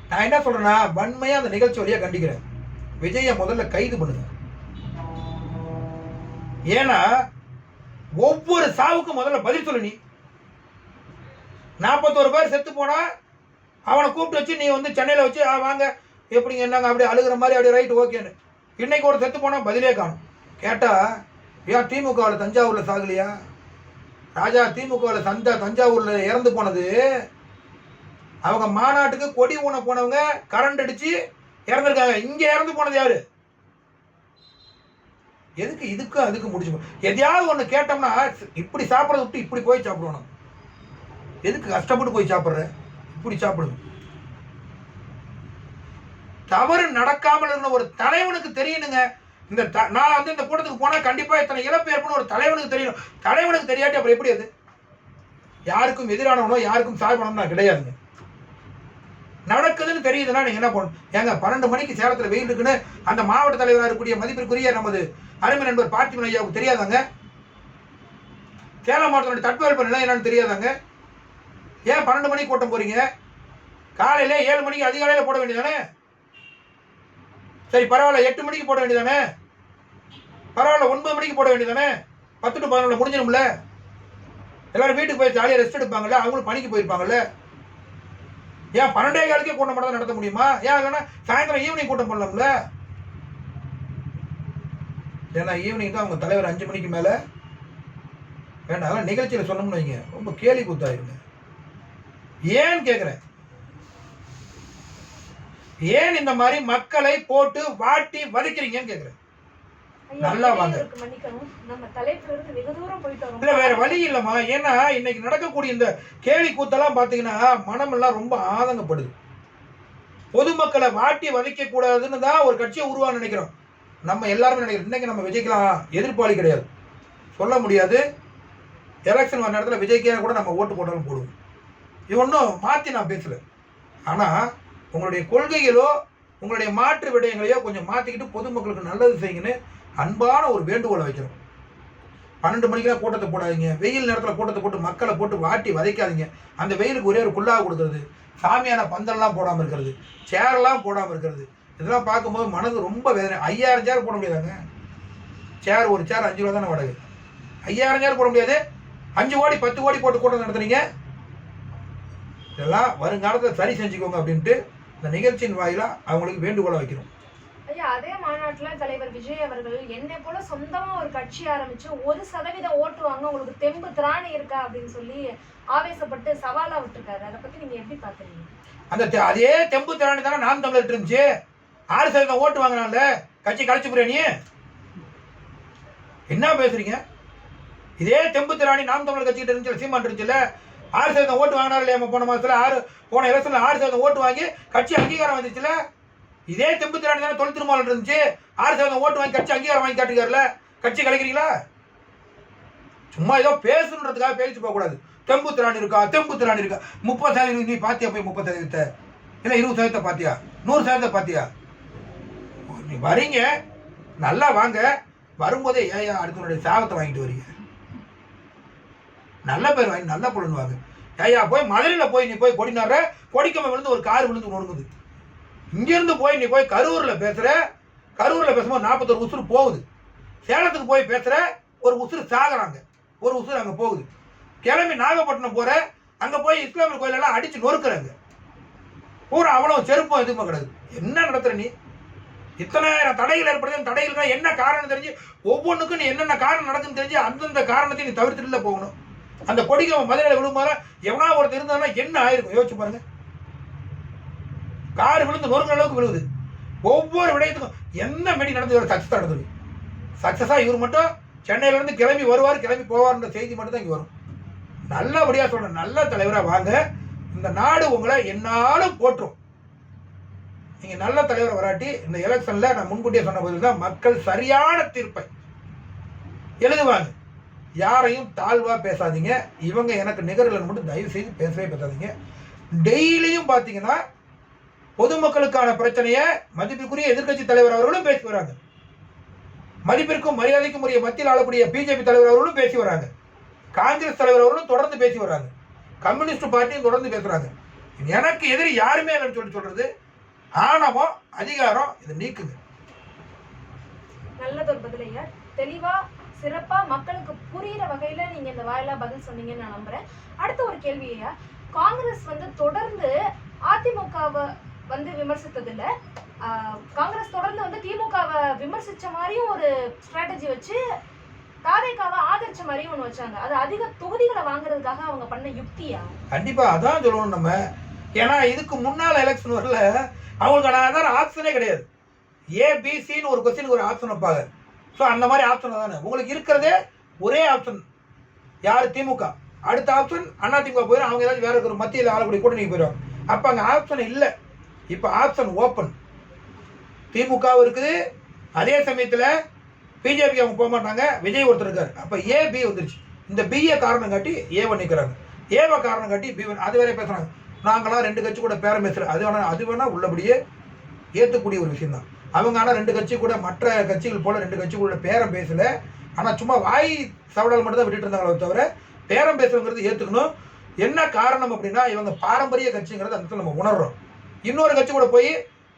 நான் என்ன சொல்றேன்னா, வன்மையாக அந்த நிகழ்ச்சி வழியாக கண்டிக்கிறேன். விஜயை முதல்ல கைது பண்ணுங்க. ஏன்னா ஒவ்வொரு சாவுக்கும் முதல்ல பதில் சொல்லு. நீ 41 பேர் செத்து போனா அவனை கூப்பிட்டு வச்சு நீ வந்து சென்னையில் வச்சு வாங்க எப்படிங்க என்னங்க அப்படியே அழுகிற மாதிரி அப்படியே ரைட்டு ஓகேன்னு. இன்னைக்கு ஒரு செத்து போனால் பதிலே காணும். கேட்டால் ஏன் திமுகவில் தஞ்சாவூரில் சாகலையா? ராஜா திமுகவில் தஞ்சாவூரில் இறந்து போனது அவங்க மாநாட்டுக்கு கொடி ஊன போனவங்க கரண்ட் அடிச்சு இறந்துருக்காங்க. இங்கே இறந்து போனது யாரு? எதுக்கு இதுக்கு அதுக்கு முடிச்சு எதையாவது ஒன்று கேட்டோம்னா இப்படி சாப்பிட்றத விட்டு இப்படி போய் சாப்பிடணும். எதுக்கு கஷ்டப்பட்டு போய் சாப்பிட்ற? இப்படி சாப்பிடுங்க. தவறு நடக்காமல் இருந்த ஒரு தலைவனுக்கு தெரியணுங்க. நான் வந்து இந்த கூட்டத்துக்கு போனால் கண்டிப்பாக இத்தனை இழப்பு ஏற்படும் ஒரு தலைவனுக்கு தெரியணும். தலைவனுக்கு தெரியாட்டி அப்புறம் எப்படி? அது யாருக்கும் எதிரானவனோ யாருக்கும் சார்பானவனோ கிடையாதுங்க. நடக்குதுன்னு தெரியுதுன்னா நீங்க என்ன பண்ணணும்? ஏங்க 12 மணிக்கு சேலத்தில் வெயில் இருக்குன்னு அந்த மாவட்ட தலைவராக இருக்கக்கூடிய மதிப்பிற்குரிய நமது அருமை நண்பர் பார்த்திபன் ஐயாவுக்கு தெரியாதாங்க? சேலம் மாவட்டத்தோட தட்பவெப்ப நிலை என்னன்னு தெரியாதாங்க? ஏன் 12 மணிக்கு கூட்டம் போறீங்க? காலையில 7 மணிக்கு அதிகாலையில் போட வேண்டியதானே? சரி பரவாயில்ல, 8 மணிக்கு போட வேண்டியதானே? பரவாயில்ல, 9 மணிக்கு போட வேண்டியதானே? 10 to 11 முடிஞ்சிடும்ல. எல்லாரும் வீட்டுக்கு போய் ஜாலியாக ரெஸ்ட் எடுப்பாங்கல்ல, அவங்களும் பணிக்கு போயிருப்பாங்கல்ல. ஏன் 12:15 கூட்டம் மட்டும் நடத்த முடியுமா? ஏன் இல்லைன்னா சாயந்தரம் ஈவினிங் கூட்டம் பண்ணலாம்ல? ஏன்னா ஈவினிங் தான் அவங்க தலைவர் 5 மணிக்கு மேலே வேண்டாம் நிகழ்ச்சியில் சொன்னோம்னு வைங்க, ரொம்ப கேலி கூத்தாயிருங்க. ஏன்னு கேட்குறேன். ஏன் இந்த மாதிரி மக்களை போட்டு வாட்டி வதைக்கிறீங்கன்னு கேட்குறேன். நல்லா வாங்க. இல்ல வேற வழி இல்லம்மா. ஏன்னா இன்னைக்கு நடக்கக்கூடிய இந்த கேலி கூத்தெல்லாம் பாத்தீங்கன்னா மனமெல்லாம் ரொம்ப ஆதங்கப்படுது. பொதுமக்களை வாட்டி வதைக்க கூடாதுன்னு தான் ஒரு கட்சியை உருவா நினைக்கிறோம். நம்ம எல்லாருமே நினைக்கிறோம். இன்னைக்கு நம்ம விஜய்க்கலாம் எதிர்ப்பாளி கிடையாது, சொல்ல முடியாது. எலெக்ஷன் வர நேரத்தில் விஜய்க்கே கூட நம்ம ஓட்டு போட்டாலும் போடுவோம். இது ஒன்றும் மாற்றி நான் பேசல. ஆனால் உங்களுடைய கொள்கைகளோ உங்களுடைய மாற்று விடயங்களையோ கொஞ்சம் மாற்றிக்கிட்டு பொதுமக்களுக்கு நல்லது செய்யுங்கன்னு அன்பான ஒரு வேண்டுகோளை வைக்கிறோம். 12 மணிக்கெல்லாம் கூட்டத்தை போடாதீங்க. வெயில் நேரத்தில் கூட்டத்தை போட்டு மக்களை போட்டு வாட்டி வதைக்காதீங்க. அந்த வெயிலுக்கு ஒரே ஒரு குள்ளாக கொடுக்கறது, சாமியான பந்தல்லாம் போடாமல் இருக்கிறது, சேரெல்லாம் போடாமல் இருக்கிறது, இதெல்லாம் பார்க்கும்போது மனது ரொம்ப வேதனை. 5000 சேர் போட முடியாதாங்க? சேர் ஒரு சேர் 5 ரூபா தானே வாடகை. 5000 சேர் போட முடியாது. 5 கோடி 10 கோடி போட்டு கூட்டம் நடத்துறீங்க. இதெல்லாம் வருங்காலத்தில் சரி செஞ்சுக்கோங்க அப்படின்ட்டு இந்த நிகழ்ச்சியின் வாயிலாக அவங்களுக்கு வேண்டுகோளை வைக்கிறோம். ஐயா, அதே மாநாட்டுல தலைவர் விஜய் அவர்கள் என்னை போல சொந்தமா ஒரு கட்சி ஆரம்பிச்சு 1% ஓட்டு வாங்க உங்களுக்கு தெம்பு திராணி இருக்கா அப்படின்னு சொல்லி ஆவேசப்பட்டு சவாலா விட்டுருக்காரு. அதை பத்தி நீங்க எப்படி பாக்குறீங்க? அதே தெம்பு திராணி தானே நாம் தமிழர் இருந்துச்சு. 6% ஓட்டு வாங்கினால கட்சி கலைச்சு போறியா நீ? என்ன பேசுறீங்க? இதே தெம்பு திராணி நாம் தமிழர் கட்சிக்கிட்ட இருந்துச்சு, சீமான் இருந்துச்சுல, 6% ஓட்டு வாங்கினாரு இல்லையா? போன மாசத்துல போன எலெக்ஷன்ல 6% ஓட்டு வாங்கி கட்சி அங்கீகாரம் வந்துச்சுல. இதே தெம்பு திராணி தானே தொல் திருமாவளவன் இருந்துச்சு, 6% ஓட்டு வாங்கி கட்சி அங்கீகாரம் வாங்கி காட்டுக்காருல. கட்சி கலைக்கிறீங்களா? சும்மா ஏதோ பேசணுன்றதுக்காக பேசிட்டு போக கூடாது. தெம்பு திராணி இருக்கா, தெம்பு திராணி இருக்கா. 30% நீ பாத்தியா? போய் 30% இல்லை 20% பாத்தியா? 100% பாத்தியா? நீ வரீங்க நல்லா வாங்க, வரும்போதே ஏயா அடுத்தனுடைய சாபத்தை வாங்கிட்டு வரீங்க. நல்ல பேர் வாங்கி நல்ல பொருள் வாங்க. ஏயா போய் மதுரையில் போய் நீ போய் கொடினார கொடிக்கம்ப விழுந்து ஒரு கார் விழுந்து நொறுங்குது. இங்கிருந்து போய் நீ போய் கரூரில் பேசுகிற, கரூரில் பேசும்போது 41 உசுறு போகுது. சேலத்துக்கு போய் பேசுகிற, ஒரு உசுறு சாகுறாங்க, ஒரு உசுறு அங்கே போகுது. கிளம்பி நாகப்பட்டினம் போகிற, அங்கே போய் இஸ்லாமிய கோயிலெல்லாம் அடித்து நொறுக்குறாங்க. பூரா அவ்வளோ செருப்பம் எதுவுமே கிடையாது. என்ன நடத்துகிற நீ? இத்தனை தடைகள் ஏற்படுது. தடைகள் என்ன காரணம் தெரிஞ்சு, ஒவ்வொன்றுக்கும் நீ என்னென்ன காரணம் நடக்குன்னு தெரிஞ்சு அந்தந்த காரணத்தை நீ தவிர்த்துட்டு போகணும். அந்த கொடிக்கு மதுரையில் விழும்போது எவனா ஒருத்தர் இருந்தாங்கன்னா என்ன ஆயிருக்கும் யோசிச்சு பாருங்க. கார் விழுந்து நொறுங்கிற அளவுக்கு விழுவுது. ஒவ்வொரு விடயத்துக்கும் என்ன மீட்டிங் நடந்து ஒரு சக்ஸஸ் நடந்தது. சக்ஸஸாக இவர் மட்டும் சென்னையிலேருந்து கிளம்பி வருவார், கிளம்பி போவார்ன்ற செய்தி மட்டும் தான் இங்கே வரும். நல்லபடியாக சொல்கிறேன், நல்ல தலைவராக வாங்க. இந்த நாடு உங்களை என்னாலும் போற்றும். நீங்கள் நல்ல தலைவரை வராட்டி இந்த எலெக்ஷனில் நான் முன்கூட்டியே சொன்ன போது தான் மக்கள் சரியான தீர்ப்பை எழுதுவாங்க. யாரையும் தாழ்வாக பேசாதீங்க. இவங்க எனக்கு நிகரில் மட்டும் தயவு செய்து பேசவே பேசாதீங்க. டெய்லியும் பார்த்தீங்கன்னா பொதுமக்களுக்கான பிரச்சனையை மதிப்பிற்குரிய எதிர்க்கட்சி தலைவர் அவர்களும் பேசி வராங்க. மதிப்பிற்கும் மரியாதைக்கும் உரிய மத்தியில் ஆளக்கூடிய பிஜேபி தலைவர் அவர்களும் பேசி வராங்க. காங்கிரஸ் தலைவர் அவர்களும் தொடர்ந்து பேசி வராங்க. கம்யூனிஸ்ட் பார்ட்டியும் தொடர்ந்து பேசுறாங்க. எனக்கு எதிரி யாருமே இல்லைன்னு சொல்றது ஆணவம், அதிகாரம். இதை நீக்குங்க. நல்லதொரு பதிலையா தெளிவா சிறப்பா மக்களுக்கு புரியுற வகையில நீங்க இந்த வாயிலா பதில் சொன்னீங்கன்னு நான் நம்புறேன். அடுத்த ஒரு கேள்வியா, காங்கிரஸ் தொடர்ந்து அதிமுகவை விமர்சித்தது இல்ல, காங்கிரஸ் தொடர்ந்து திமுகவை விமர்சிச்ச மாதிரியும் ஒரு ஸ்ட்ராட்டஜி வச்சு தாவேகாவை ஆதரிச்ச மாதிரியும் ஒன்று வச்சாங்க. அது அதிக தொகுதிகளை வாங்குறதுக்காக அவங்க பண்ண யுக்தியா? கண்டிப்பா அதான் சொல்லணும் நம்ம. ஏன்னா இதுக்கு முன்னால எலெக்ஷன் வரல, அவங்களுக்கான ஆதார ஆப்ஷனே கிடையாது. ஏபிசின்னு ஒரு கொஸ்டினுக்கு ஒரு ஆப்ஷன் வைப்பாங்க. ஸோ அந்த மாதிரி ஆப்ஷன் தானே உங்களுக்கு இருக்கிறதே. ஒரே ஆப்ஷன் யார்? திமுக. அடுத்த ஆப்ஷன் அண்ணா திமுக போயிடும். அவங்க ஏதாச்சும் வேற ஒரு மத்தியில் ஆளக்கூடிய கூட்டணி போயிடுவாங்க. அப்போ அங்கே ஆப்ஷன் இல்லை. இப்போ ஆப்ஷன் ஓப்பன். திமுகவும் இருக்குது, அதே சமயத்தில் பிஜேபி அவங்க போக மாட்டாங்க. விஜய் ஒருத்தர் இருக்காரு. அப்போ ஏபி வந்துருச்சு. இந்த பிஏ காரணம் காட்டி ஏவை நிற்கிறாங்க, ஏவை காரணம் காட்டி பி. அது வேற பேசுகிறாங்க, நாங்களாம் 2 கட்சி கூட பேரம் பேசுகிறோம். அது வேணால் உள்ளபடியே ஏற்றக்கூடிய ஒரு விஷயம் தான். அவங்க ஆனால் 2 கட்சி கூட மற்ற கட்சிகள் போல் 2 கட்சி கூட பேரம் பேசலை. ஆனால் சும்மா வாய் சவடால் மட்டும் தான் விட்டுட்டு இருந்தாங்களே தவிர பேரம் பேசுங்கிறது ஏற்றுக்கணும். என்ன காரணம் அப்படின்னா இவங்க பாரம்பரிய கட்சிங்கிறது அந்த இடத்துல நம்ம உணர்றோம். இன்னொரு கட்சி கூட போய்,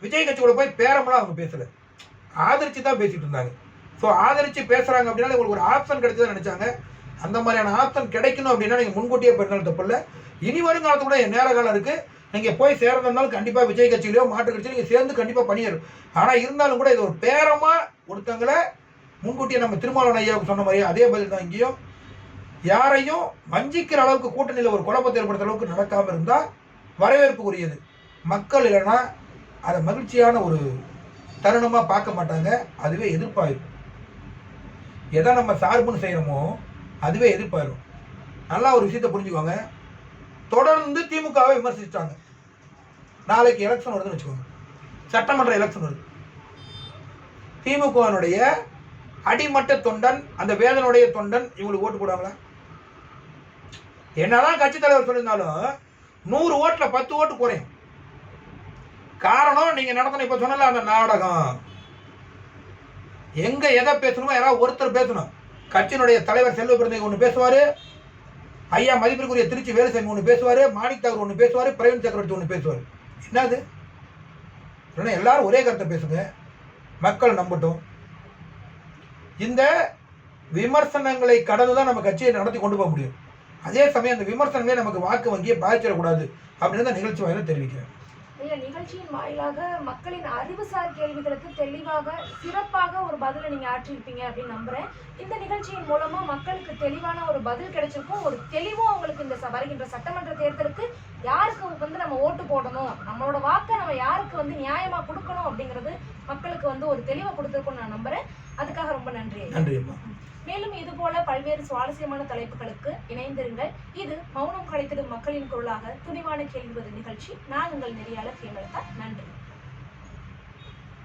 விஜய் கட்சி கூட போய் பேரமெல்லாம் அவங்க பேசலை, ஆதரித்து தான் பேசிகிட்டு இருந்தாங்க. ஸோ ஆதரித்து பேசுகிறாங்க அப்படின்னா உங்களுக்கு ஒரு ஆப்ஷன் கிடைச்சதான் நினச்சாங்க. அந்த மாதிரியான ஆப்ஷன் கிடைக்கணும் அப்படின்னா நீங்கள் முன்கூட்டியே பெருநாள் தப்பில்லை. இனி வருங்காலத்து கூட நேர காலம் இருக்குது. நீங்கள் போய் சேர்றதுனாலும் கண்டிப்பாக விஜய் கட்சியிலையோ மாற்று கட்சியிலையோ நீங்கள் சேர்ந்து கண்டிப்பாக பண்ணிடும். ஆனால் இருந்தாலும் கூட இது ஒரு பேரமாக ஒருத்தங்களை முன்கூட்டியே நம்ம திருமாவளவன் ஐயாவுக்கு சொன்ன மாதிரியே அதே பதில் தான் இங்கேயும். யாரையும் வஞ்சிக்கிற அளவுக்கு கூட்டணியில் ஒரு குழப்பத்தை ஏற்படுத்துற அளவுக்கு நடக்காமல் இருந்தால் வரவேற்புக்குரியது. மக்கள் இல்லைன்னா அதை மகிழ்ச்சியான ஒரு தருணமாக பார்க்க மாட்டாங்க. அதுவே எதிர்ப்பாயிரும். எதை நம்ம சார்புன்னு செய்கிறோமோ அதுவே எதிர்ப்பாயிரும். நல்லா ஒரு விஷயத்தை புரிஞ்சுக்கோங்க. தொடர்ந்து திமுகவை விமர்சிச்சிட்டாங்க. நாளைக்கு எலெக்ஷன் வருதுன்னு வச்சுக்கோங்க, சட்டமன்ற எலெக்ஷன் வருது. திமுகவினுடைய அடிமட்ட தொண்டன், அந்த வேதனுடைய தொண்டன் இவங்களுக்கு ஓட்டு போடுவாங்களா? என்னதான் கட்சி தலைவர் சொல்லியிருந்தாலும் 100 ஓட்டில் 10 ஓட்டு குறையும். காரணம் நீங்க நடத்தணும். இப்ப சொன்னல அந்த நாடகம், எங்க எதை பேசணுமோ யாராவது ஒருத்தர் பேசணும். கட்சியினுடைய தலைவர் செல்வ பிறந்தகை ஒன்று பேசுவாரு, ஐயா மதிப்பிற்குரிய திருச்சி வேலுசாமி ஒன்று பேசுவார், மாணிக் தாகூர் ஒன்று பேசுவார், பிரவீன் சக்கரவர்த்தி ஒன்று பேசுவார். என்னது? எல்லாரும் ஒரே கருத்தை பேசுங்க, மக்கள் நம்பட்டும். இந்த விமர்சனங்களை கடந்து தான் நம்ம கட்சியை நடத்தி கொண்டு போக முடியும். அதே சமயம் அந்த விமர்சனங்களே நமக்கு வாக்கு வங்கியை பாதிச்சிடக்கூடாது அப்படின்னு தான் நிகழ்ச்சி வாயிலாக தெரிவிக்கிறேன். நிகழ்ச்சியின் வாயிலாக மக்களின் அறிவுசார் கேள்விகளுக்கு தெளிவாக சிறப்பாக ஒரு பதிலை நீங்க ஆற்றிருப்பீங்க அப்படின்னு நம்புறேன். இந்த நிகழ்ச்சியின் மூலமா மக்களுக்கு தெளிவான ஒரு பதில் கிடைச்சிருக்கும். ஒரு தெளிவும் அவங்களுக்கு இந்த வருகின்ற சட்டமன்ற தேர்தலுக்கு யாருக்கு நம்ம ஓட்டு போடணும், நம்மளோட வாக்கை நம்ம யாருக்கு நியாயமா கொடுக்கணும் அப்படிங்கிறது மக்களுக்கு ஒரு தெளிவை கொடுத்துருக்கும்னு நான் நம்புறேன். அதுக்காக ரொம்ப நன்றி. நன்றி அம்மா. மேலும் இது போல பல்வேறு சுவாரஸ்யமான தலைப்புகளுக்கு இணைந்திருங்கள். இது மௌனம் கலைத்திடும் மக்களின் குரலாக துணிவான கேள்வி பதில் நிகழ்ச்சி. நான் உங்கள் நெறியாளர் ஹேமலதா. நன்றி.